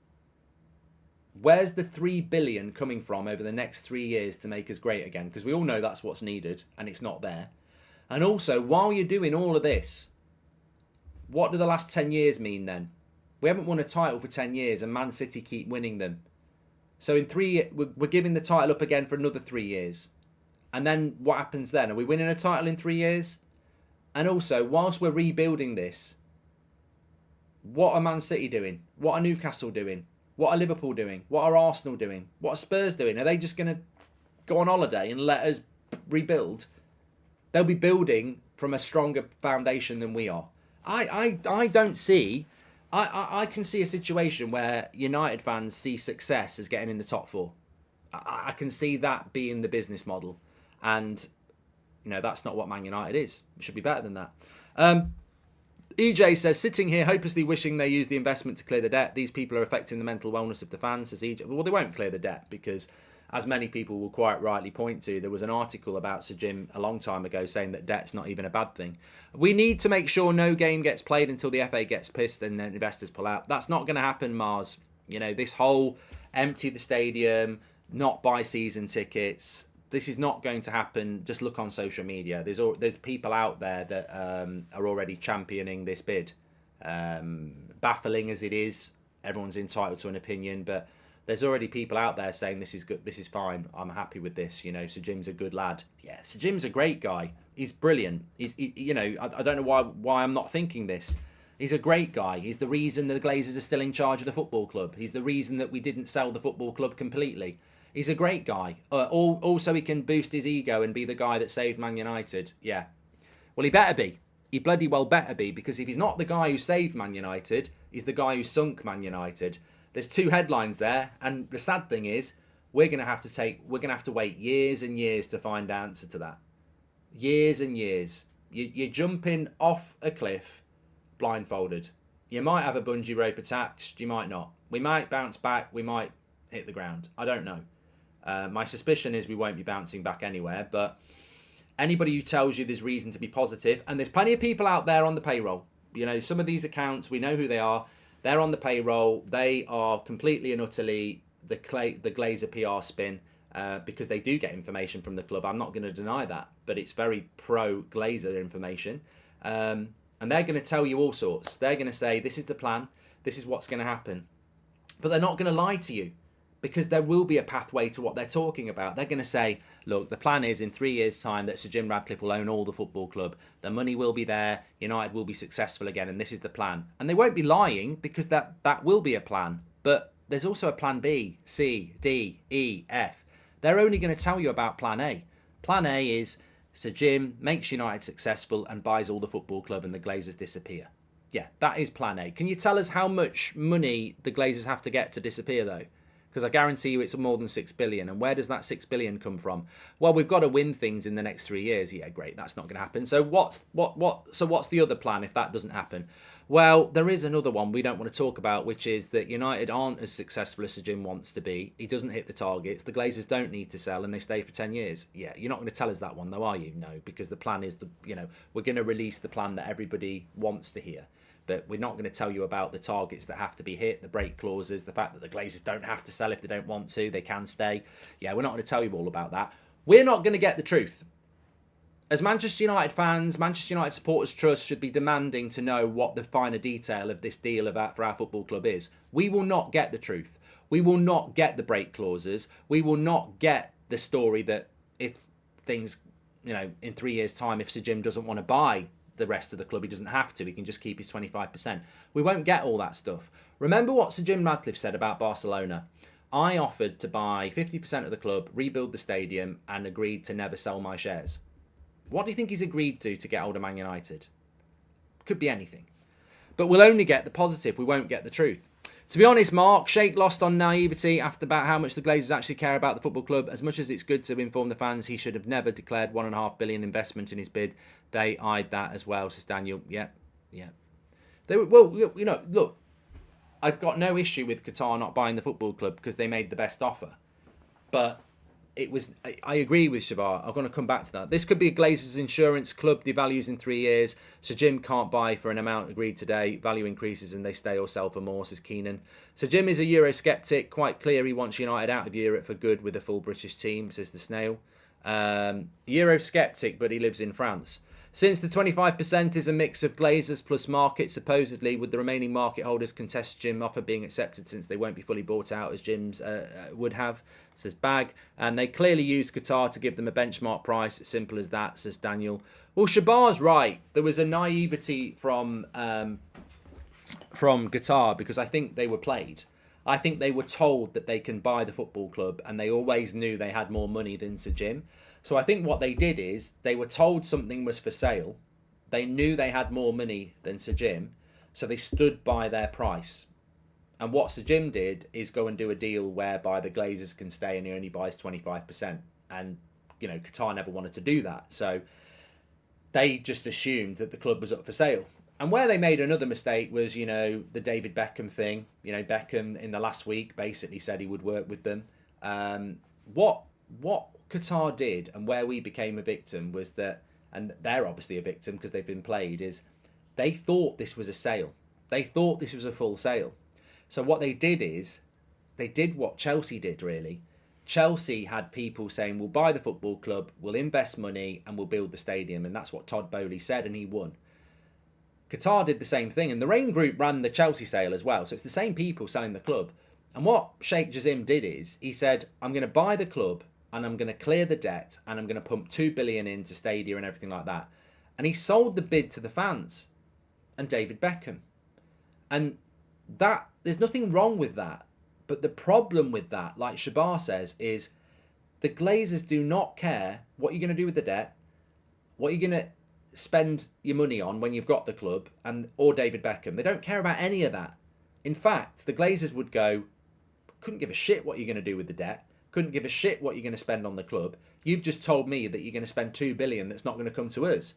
Where's the 3 billion coming from over the next 3 years to make us great again? Because we all know that's what's needed and it's not there. And also, while you're doing all of this, what do the last 10 years mean then? We haven't won a title for 10 years and Man City keep winning them. So in 3 years, we're giving the title up again for another 3 years. And then what happens then? Are we winning a title in 3 years? And also, whilst we're rebuilding this, what are Man City doing? What are Newcastle doing? What are Liverpool doing? What are Arsenal doing? What are Spurs doing? Are they just going to go on holiday and let us rebuild? They'll be building from a stronger foundation than we are. I don't see... I can see a situation where United fans see success as getting in the top four. I can see that being the business model. And, that's not what Man United is. It should be better than that. EJ says, sitting here hopelessly wishing they use the investment to clear the debt. These people are affecting the mental wellness of the fans, says EJ. Well, they won't clear the debt because, as many people will quite rightly point to, there was an article about Sir Jim a long time ago saying that debt's not even a bad thing. We need to make sure no game gets played until the FA gets pissed and then investors pull out. That's not going to happen, Mars. This whole empty the stadium, not buy season tickets, this is not going to happen. Just look on social media. There's people out there that are already championing this bid. Baffling as it is, everyone's entitled to an opinion, but there's already people out there saying this is good, this is fine, I'm happy with this. Sir Jim's a good lad. Yeah, Sir Jim's a great guy. He's brilliant. I don't know why I'm not thinking this. He's a great guy. He's the reason the Glazers are still in charge of the football club. He's the reason that we didn't sell the football club completely. He's a great guy. Also, he can boost his ego and be the guy that saved Man United. Yeah. Well, he better be. He bloody well better be, because if he's not the guy who saved Man United, he's the guy who sunk Man United. There's two headlines there, and the sad thing is, we're gonna have to wait years and years to find the answer to that. Years and years. You're jumping off a cliff, blindfolded. You might have a bungee rope attached. You might not. We might bounce back. We might hit the ground. I don't know. My suspicion is we won't be bouncing back anywhere, but anybody who tells you there's reason to be positive, and there's plenty of people out there on the payroll. Some of these accounts, we know who they are. They're on the payroll. They are completely and utterly the Glazer PR spin, because they do get information from the club. I'm not going to deny that, but it's very pro-Glazer information. And they're going to tell you all sorts. They're going to say, this is the plan. This is what's going to happen. But they're not going to lie to you, because there will be a pathway to what they're talking about. They're going to say, look, the plan is in 3 years' time that Sir Jim Ratcliffe will own all the football club. The money will be there. United will be successful again, and this is the plan. And they won't be lying, because that will be a plan. But there's also a plan B, C, D, E, F. They're only going to tell you about plan A. Plan A is Sir Jim makes United successful and buys all the football club and the Glazers disappear. Yeah, that is plan A. Can you tell us how much money the Glazers have to get to disappear, though? Because I guarantee you it's more than 6 billion. And where does that 6 billion come from? Well, we've got to win things in the next 3 years. Yeah, great. That's not going to happen. So what's the other plan if that doesn't happen? Well, there is another one we don't want to talk about, which is that United aren't as successful as Sir Jim wants to be. He doesn't hit the targets. The Glazers don't need to sell and they stay for 10 years. Yeah, you're not going to tell us that one though, are you? No, because the plan is, we're going to release the plan that everybody wants to hear. But we're not going to tell you about the targets that have to be hit, the break clauses, the fact that the Glazers don't have to sell if they don't want to, they can stay. Yeah, we're not going to tell you all about that. We're not going to get the truth. As Manchester United fans, Manchester United Supporters Trust should be demanding to know what the finer detail of this deal for our football club is. We will not get the truth. We will not get the break clauses. We will not get the story that if things, in 3 years' time, if Sir Jim doesn't want to buy the rest of the club, he doesn't have to. He can just keep his 25%. We won't get all that stuff. Remember what Sir Jim Radcliffe said about Barcelona? I offered to buy 50% of the club, rebuild the stadium, and agreed to never sell my shares. What do you think he's agreed to get hold of Man United? Could be anything. But we'll only get the positive. We won't get the truth. To be honest, Mark, Sheikh lost on naivety after about how much the Glazers actually care about the football club. As much as it's good to inform the fans, he should have never declared $1.5 billion investment in his bid. They eyed that as well, says Daniel. Yeah. They were, well, look, I've got no issue with Qatar not buying the football club because they made the best offer. But I agree with Shabar. I'm going to come back to that. This could be a Glazers insurance club devalues in 3 years. So Jim can't buy for an amount agreed today. Value increases and they stay or sell for more, says Keenan. So Jim is a Eurosceptic. Quite clear he wants United out of Europe for good with a full British team, says the Snail. Eurosceptic, but he lives in France. Since the 25% is a mix of Glazers plus market, supposedly, would the remaining market holders contest Jim offer being accepted since they won't be fully bought out as Jim's would have, says Bag. And they clearly used Qatar to give them a benchmark price. Simple as that, says Daniel. Well, Shabar's right. There was a naivety from Qatar because I think they were played. I think they were told that they can buy the football club and they always knew they had more money than Sir Jim. So I think what they did is they were told something was for sale. They knew they had more money than Sir Jim. So they stood by their price. And what Sir Jim did is go and do a deal whereby the Glazers can stay and he only buys 25%. And, Qatar never wanted to do that. So they just assumed that the club was up for sale. And where they made another mistake was, the David Beckham thing. Beckham in the last week basically said he would work with them. What Qatar did and where we became a victim was that, and they're obviously a victim because they've been played, is they thought this was a sale. They thought this was a full sale. So what they did is, they did what Chelsea did really. Chelsea had people saying, we'll buy the football club, we'll invest money and we'll build the stadium. And that's what Todd Bowley said and he won. Qatar did the same thing, and the Rain Group ran the Chelsea sale as well. So it's the same people selling the club. And what Sheikh Jassim did is, he said, I'm going to buy the club and I'm going to clear the debt and I'm going to pump 2 billion into Stadia and everything like that. And he sold the bid to the fans and David Beckham. And that, there's nothing wrong with that. But the problem with that, like Shabar says, is the Glazers do not care what you're going to do with the debt, what you're going to spend your money on when you've got the club, or David Beckham. They don't care about any of that. In fact, the Glazers would go, couldn't give a shit what you're going to do with the debt, couldn't give a shit what you're going to spend on the club. You've just told me that you're going to spend 2 billion that's not going to come to us.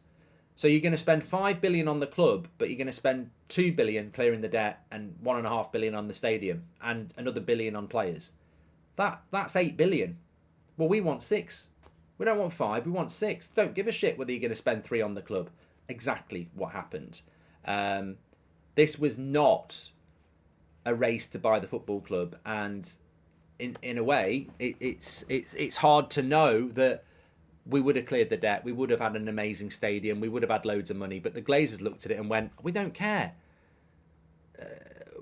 So you're going to spend 5 billion on the club, but you're going to spend 2 billion clearing the debt and 1.5 billion on the stadium and another billion on players. That's 8 billion. Well, we want 6. We don't want 5, we want 6. Don't give a shit whether you're going to spend 3 on the club. Exactly what happened. This was not a race to buy the football club, and in a way, it's hard to know that we would have cleared the debt, we would have had an amazing stadium, we would have had loads of money, but the Glazers looked at it and went, we don't care.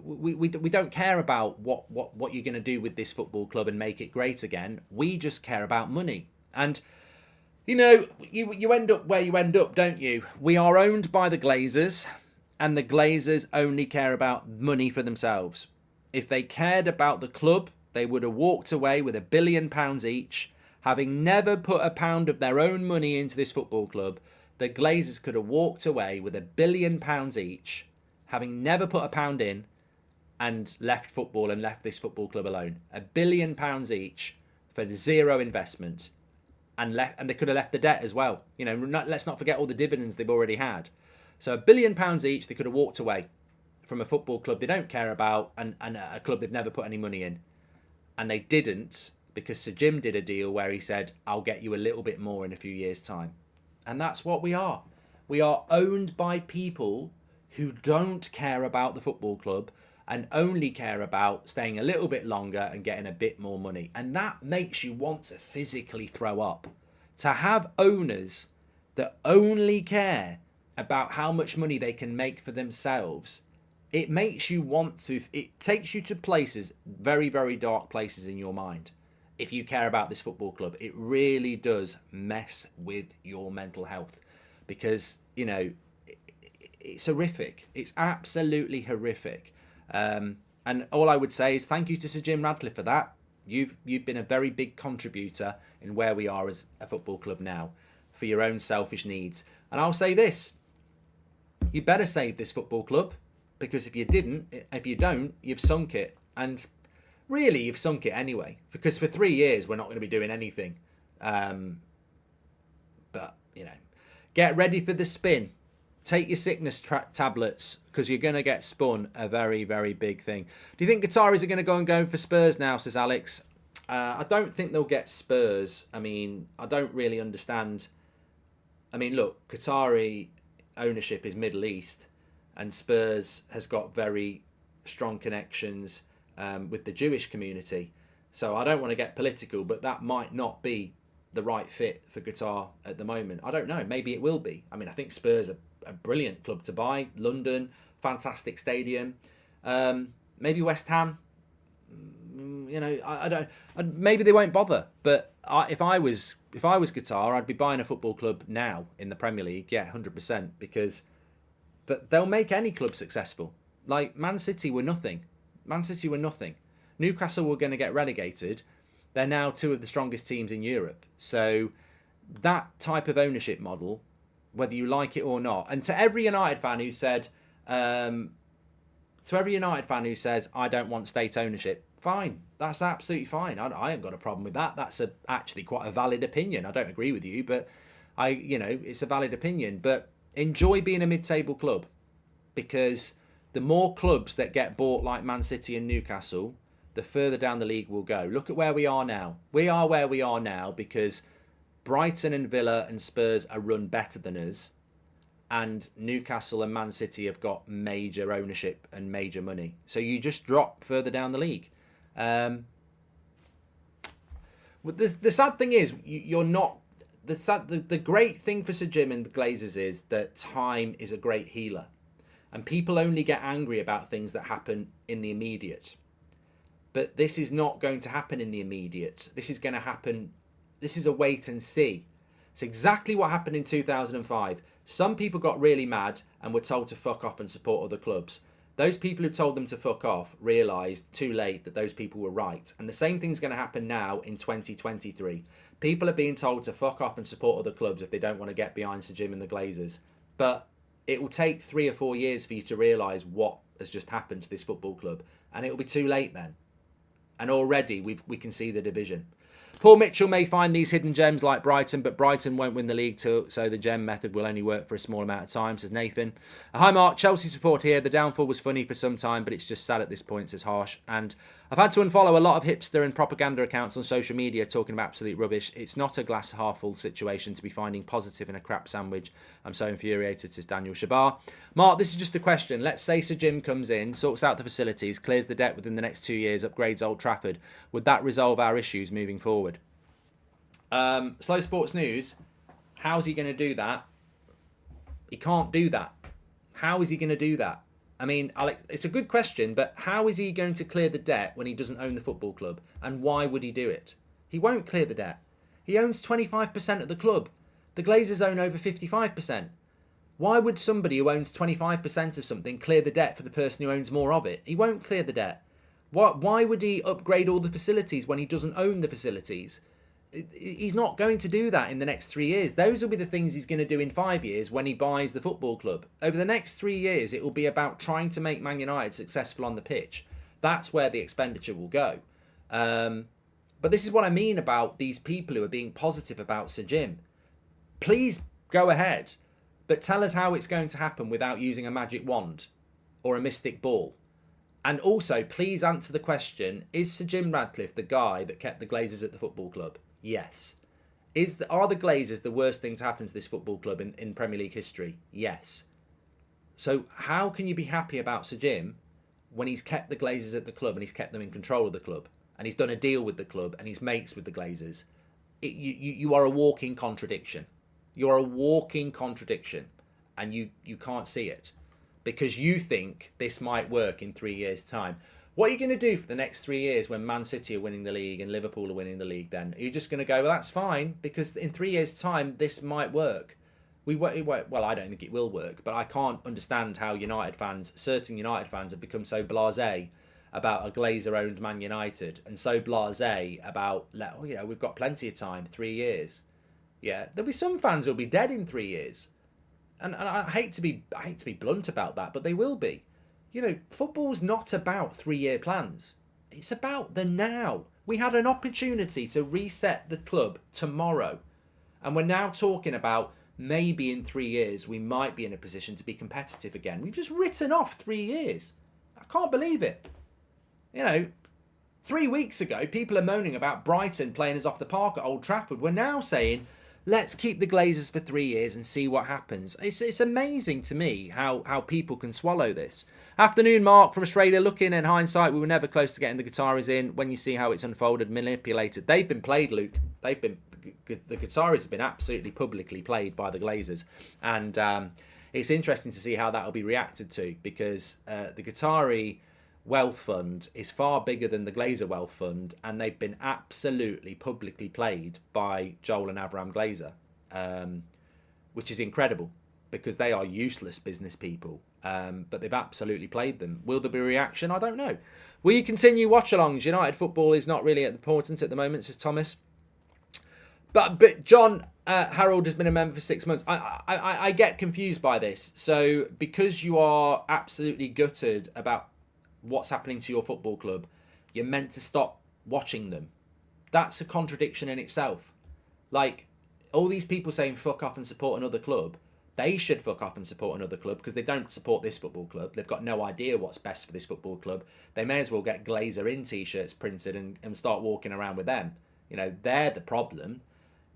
We don't care about what you're going to do with this football club and make it great again. We just care about money. And, you end up where you end up, don't you? We are owned by the Glazers, and the Glazers only care about money for themselves. If they cared about the club, they would have walked away with £1 billion each. Having never put a pound of their own money into this football club, the Glazers could have walked away with £1 billion each, having never put a pound in, and left football and left this football club alone. £1 billion each for zero investment. And they could have left the debt as well. Let's not forget all the dividends they've already had. So £1 billion each, they could have walked away from a football club they don't care about and a club they've never put any money in. And they didn't, because Sir Jim did a deal where he said, I'll get you a little bit more in a few years' time. And that's what we are. We are owned by people who don't care about the football club and only care about staying a little bit longer and getting a bit more money. And that makes you want to physically throw up. To have owners that only care about how much money they can make for themselves, it makes you want to, it takes you to places, very, very dark places in your mind. If you care about this football club, it really does mess with your mental health, because, you know, it's horrific. It's absolutely horrific. And all I would say is thank you to Sir Jim Radcliffe for that. You've been a very big contributor in where we are as a football club now, for your own selfish needs. And I'll say this: you better save this football club, because if you don't, you've sunk it. And really, you've sunk it anyway, because for 3 years we're not going to be doing anything. But, you know, get ready for the spin. Take your sickness tablets, because you're going to get spun a very, very big thing. Do you think Qataris are going to go for Spurs now, says Alex? I don't think they'll get Spurs. I mean, I don't really understand. I mean, look, Qatari ownership is Middle East, and Spurs has got very strong connections with the Jewish community. So I don't want to get political, but that might not be the right fit for Qatar at the moment. I don't know. Maybe it will be. I mean, I think Spurs are a brilliant club to buy. London, fantastic stadium. Maybe West Ham. You know, I don't. Maybe they won't bother. But if I was Qatar, I'd be buying a football club now in the Premier League. Yeah, 100%, because they'll make any club successful. Like Man City were nothing. Newcastle were going to get relegated. They're now two of the strongest teams in Europe. So that type of ownership model, whether you like it or not, and to every United fan who said, I don't want state ownership, fine, that's absolutely fine. I ain't got a problem with that. That's actually quite a valid opinion. I don't agree with you, but it's a valid opinion. But enjoy being a mid-table club, because the more clubs that get bought like Man City and Newcastle, the further down the league we'll go. Look at where we are now. We are where we are now because Brighton and Villa and Spurs are run better than us, and Newcastle and Man City have got major ownership and major money. So you just drop further down the league. The sad thing is, you're not. The great thing for Sir Jim and the Glazers is that time is a great healer, and people only get angry about things that happen in the immediate. But this is not going to happen in the immediate. This is going to happen. This is a wait and see. It's exactly what happened in 2005. Some people got really mad and were told to fuck off and support other clubs. Those people who told them to fuck off realised too late that those people were right. And the same thing's going to happen now in 2023. People are being told to fuck off and support other clubs if they don't want to get behind Sir Jim and the Glazers. But it will take 3 or 4 years for you to realise what has just happened to this football club. And it will be too late then. And already we can see the division. Paul Mitchell may find these hidden gems like Brighton, but Brighton won't win the league so the gem method will only work for a small amount of time, says Nathan. Hi Mark, Chelsea support here. The downfall was funny for some time, but it's just sad at this point, says Harsh. And I've had to unfollow a lot of hipster and propaganda accounts on social media talking about absolute rubbish. It's not a glass half full situation to be finding positive in a crap sandwich. I'm so infuriated, says Daniel Shabar. Mark, this is just a question. Let's say Sir Jim comes in, sorts out the facilities, clears the debt within the next 2 years, upgrades Old Trafford. Would that resolve our issues moving forward? Slow Sports News, how's he going to do that? He can't do that. How is he going to do that? I mean, Alex, it's a good question, but how is he going to clear the debt when he doesn't own the football club? And why would he do it? He won't clear the debt. He owns 25% of the club. The Glazers own over 55%. Why would somebody who owns 25% of something clear the debt for the person who owns more of it? He won't clear the debt. Why would he upgrade all the facilities when he doesn't own the facilities? He's not going to do that in the next 3 years. Those will be the things he's going to do in 5 years when he buys the football club. Over the next 3 years, it will be about trying to make Man United successful on the pitch. That's where the expenditure will go. But this is what I mean about these people who are being positive about Sir Jim. Please go ahead, but tell us how it's going to happen without using a magic wand or a mystic ball. And also, please answer the question, is Sir Jim Radcliffe the guy that kept the Glazers at the football club? Yes. Are the Glazers the worst thing to happen to this football club in Premier League history? Yes. So how can you be happy about Sir Jim when he's kept the Glazers at the club and he's kept them in control of the club and he's done a deal with the club and he's mates with the Glazers? You are a walking contradiction. You are a walking contradiction, and you can't see it because you think this might work in 3 years' time. What are you going to do for the next 3 years when Man City are winning the league and Liverpool are winning the league then? Are you just going to go, well, that's fine, because in 3 years' time, this might work? Well, I don't think it will work, but I can't understand how certain United fans have become so blasé about a Glazer-owned Man United and so blasé about, we've got plenty of time, 3 years. Yeah, there'll be some fans who'll be dead in 3 years. And I hate to be blunt about that, but they will be. Football's not about 3-year plans. It's about the now. We had an opportunity to reset the club tomorrow. And we're now talking about maybe in 3 years we might be in a position to be competitive again. We've just written off 3 years. I can't believe it. 3 weeks ago, people are moaning about Brighton playing us off the park at Old Trafford. We're now saying, let's keep the Glazers for 3 years and see what happens. It's amazing to me how people can swallow this. Afternoon, Mark from Australia. Looking in hindsight, we were never close to getting the Qataris in. When you see how it's unfolded, manipulated. They've been played, Luke. The Qataris have been absolutely publicly played by the Glazers. And it's interesting to see how that will be reacted to, because the Qatari wealth fund is far bigger than the Glazer wealth fund, and they've been absolutely publicly played by Joel and Avram Glazer, which is incredible because they are useless business people, but they've absolutely played them. Will there be a reaction? I don't know. Will you continue watch-alongs? United football is not really important at the moment, says Thomas. But John Harold has been a member for 6 months. I get confused by this. So because you are absolutely gutted about what's happening to your football club, you're meant to stop watching them. That's a contradiction in itself. Like, all these people saying fuck off and support another club, they should fuck off and support another club because they don't support this football club. They've got no idea what's best for this football club. They may as well get Glazer in t-shirts printed and start walking around with them. They're the problem.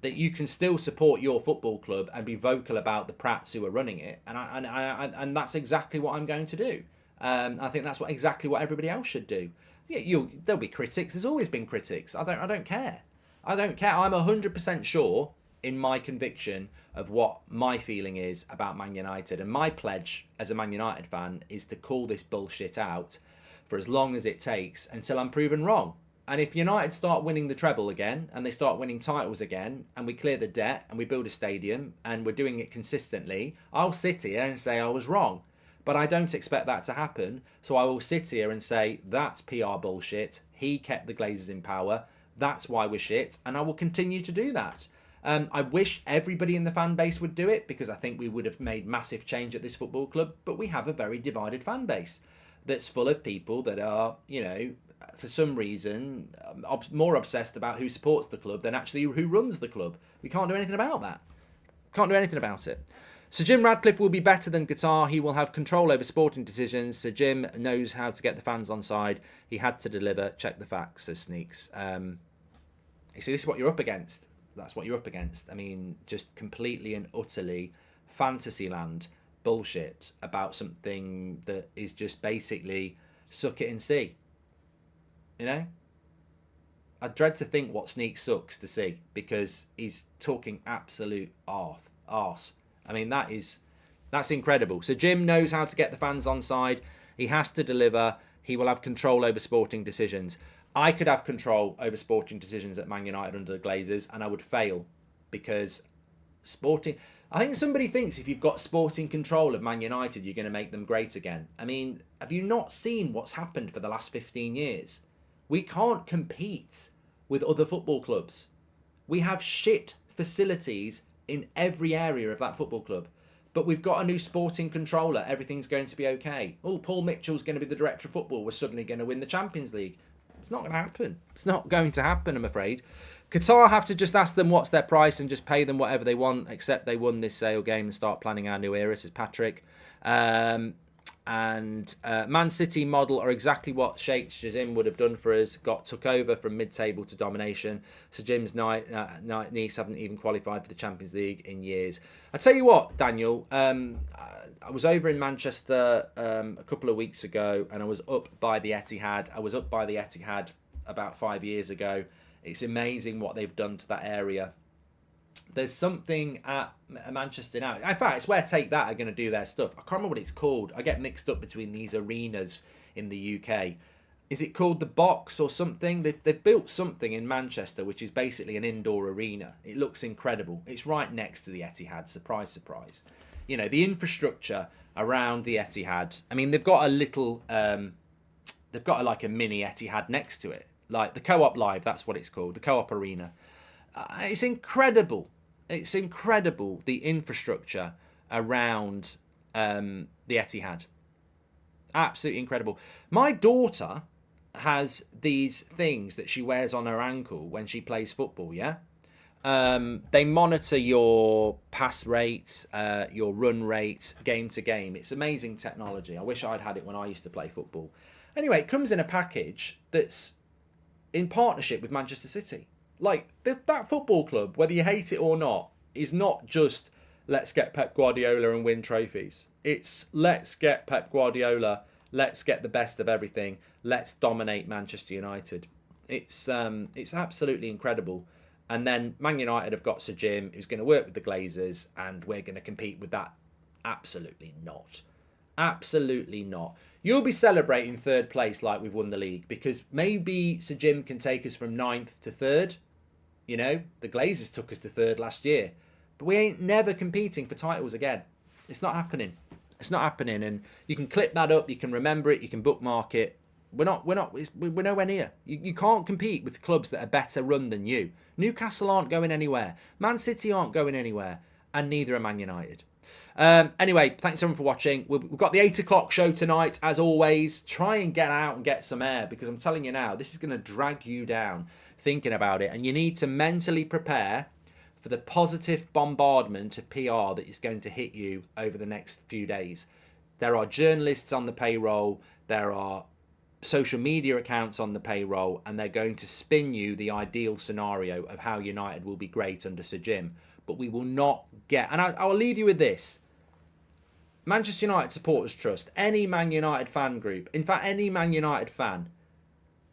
That you can still support your football club and be vocal about the prats who are running it, and that's exactly what I'm going to do. I think that's exactly what everybody else should do. Yeah, there'll be critics. There's always been critics. I don't care. I'm 100% sure in my conviction of what my feeling is about Man United, and my pledge as a Man United fan is to call this bullshit out for as long as it takes until I'm proven wrong. And if United start winning the treble again and they start winning titles again and we clear the debt and we build a stadium and we're doing it consistently, I'll sit here and say I was wrong. But I don't expect that to happen. So I will sit here and say, that's PR bullshit. He kept the Glazers in power. That's why we're shit. And I will continue to do that. I wish everybody in the fan base would do it because I think we would have made massive change at this football club. But we have a very divided fan base that's full of people that are, for some reason, more obsessed about who supports the club than actually who runs the club. We can't do anything about that. Can't do anything about it. Sir Jim Radcliffe will be better than Qatar. He will have control over sporting decisions. Sir Jim knows how to get the fans on side. He had to deliver. Check the facts, says Sneaks. You see, this is what you're up against. That's what you're up against. I mean, just completely and utterly fantasyland bullshit about something that is just basically suck it and see. I dread to think what Sneaks sucks to see because he's talking absolute arse. I mean, that's incredible. So Jim knows how to get the fans on side. He has to deliver. He will have control over sporting decisions. I could have control over sporting decisions at Man United under the Glazers, and I would fail because I think somebody thinks if you've got sporting control of Man United, you're going to make them great again. I mean, have you not seen what's happened for the last 15 years? We can't compete with other football clubs. We have shit facilities in every area of that football club. But we've got a new sporting controller. Everything's going to be okay. Oh, Paul Mitchell's going to be the director of football. We're suddenly going to win the Champions League. It's not going to happen. It's not going to happen, I'm afraid. Qatar have to just ask them what's their price and just pay them whatever they want, except they won this sale game and start planning our new era, says Patrick. And And Man City model are exactly what Sheikh Shazim would have done for us. Took over from mid-table to domination. Sir Jim's Nice haven't even qualified for the Champions League in years. I tell you what, Daniel, I was over in Manchester a couple of weeks ago, and I was up by the Etihad. I was up by the Etihad about 5 years ago. It's amazing what they've done to that area. There's something at Manchester now. In fact, it's where Take That are going to do their stuff. I can't remember what it's called. I get mixed up between these arenas in the UK. Is it called the Box or something? They've built something in Manchester, which is basically an indoor arena. It looks incredible. It's right next to the Etihad. Surprise, surprise. You know, the infrastructure around the Etihad. I mean, they've got a little, they've got like a mini Etihad next to it. Like the Co-op Live, that's what it's called. The Co-op Arena. It's incredible. It's incredible, the infrastructure around the Etihad. Absolutely incredible. My daughter has these things that she wears on her ankle when she plays football, yeah? They monitor your pass rates, your run rates, game to game. It's amazing technology. I wish I'd had it when I used to play football. Anyway, it comes in a package that's in partnership with Manchester City. Like, that football club, whether you hate it or not, is not just let's get Pep Guardiola and win trophies. It's let's get Pep Guardiola, let's get the best of everything, let's dominate Manchester United. It's absolutely incredible. And then Man United have got Sir Jim, who's going to work with the Glazers, and we're going to compete with that. Absolutely not. Absolutely not. You'll be celebrating third place like we've won the league, because maybe Sir Jim can take us from 9th to 3rd. You know, the Glazers took us to 3rd last year. But we ain't never competing for titles again. It's not happening. It's not happening. And you can clip that up, you can remember it, you can bookmark it. We're nowhere near. You can't compete with clubs that are better run than you. Newcastle aren't going anywhere. Man City aren't going anywhere. And neither are Man United. Anyway, thanks everyone for watching. We've got the 8 o'clock show tonight, as always. Try and get out and get some air, because I'm telling you now, this is going to drag you down thinking about it. And you need to mentally prepare for the positive bombardment of PR that is going to hit you over the next few days. There are journalists on the payroll. There are social media accounts on the payroll, and they're going to spin you the ideal scenario of how United will be great under Sir Jim. But we will not get... And I will leave you with this. Manchester United Supporters Trust, any Man United fan group, in fact, any Man United fan,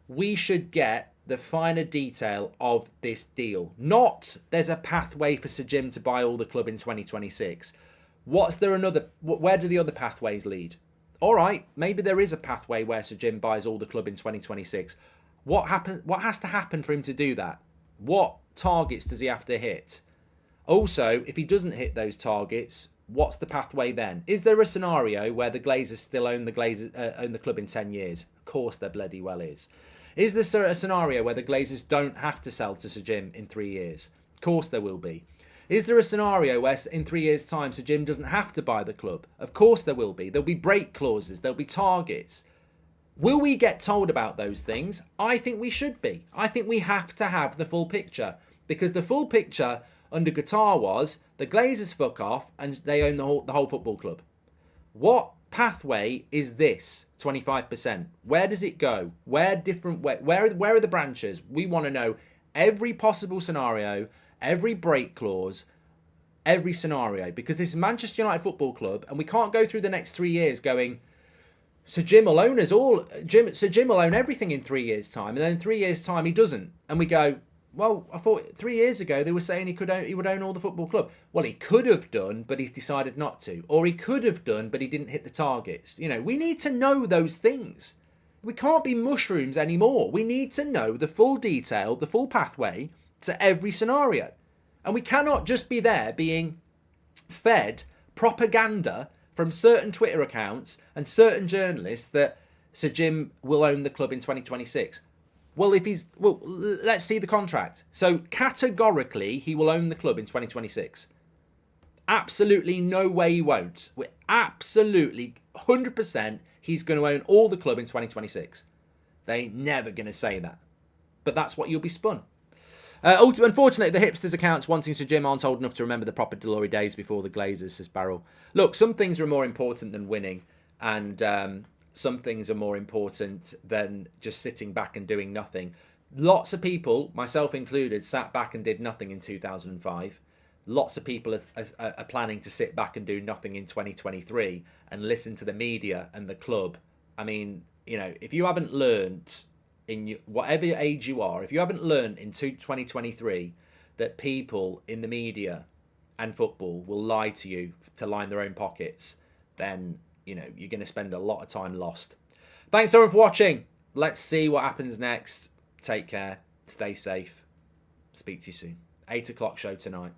we should get the finer detail of this deal. Not there's a pathway for Sir Jim to buy all the club in 2026. Where do the other pathways lead? All right, maybe there is a pathway where Sir Jim buys all the club in 2026. What has to happen for him to do that? What targets does he have to hit? Also, if he doesn't hit those targets, what's the pathway then? Is there a scenario where the Glazers still own the club in 10 years? Of course there bloody well is. Is there a scenario where the Glazers don't have to sell to Sir Jim in 3 years? Of course there will be. Is there a scenario where in 3 years' time Sir Jim doesn't have to buy the club? Of course there will be. There'll be break clauses. There'll be targets. Will we get told about those things? I think we should be. I think we have to have the full picture, because the full picture under Qatar was the Glazers fuck off and they own the whole football club. What pathway is this 25%? Where does it go? Where are the branches? We want to know every possible scenario, every break clause, every scenario, because this is Manchester United Football Club, and we can't go through the next 3 years going, Sir Jim will own us all. Sir Jim will own everything in 3 years' time, and then in 3 years' time he doesn't, and we go, well, I thought 3 years ago they were saying he would own all the football club. Well, he could have done, but he's decided not to. Or he could have done, but he didn't hit the targets. You know, we need to know those things. We can't be mushrooms anymore. We need to know the full detail, the full pathway to every scenario. And we cannot just be there being fed propaganda from certain Twitter accounts and certain journalists that Sir Jim will own the club in 2026. Well, let's see the contract. So categorically, he will own the club in 2026. Absolutely no way he won't. We're absolutely 100% he's going to own all the club in 2026. They ain't never going to say that. But that's what you'll be spun. Unfortunately, the hipsters' accounts wanting Sir Jim aren't old enough to remember the proper glory days before the Glazers, says Barrel. Look, some things are more important than winning. And some things are more important than just sitting back and doing nothing. Lots of people, myself included, sat back and did nothing in 2005. Lots of people are planning to sit back and do nothing in 2023 and listen to the media and the club. I mean, if you haven't learned whatever age you are, if you haven't learned in 2023 that people in the media and football will lie to you to line their own pockets, then you're going to spend a lot of time lost. Thanks everyone for watching. Let's see what happens next. Take care. Stay safe. Speak to you soon. 8 o'clock show tonight.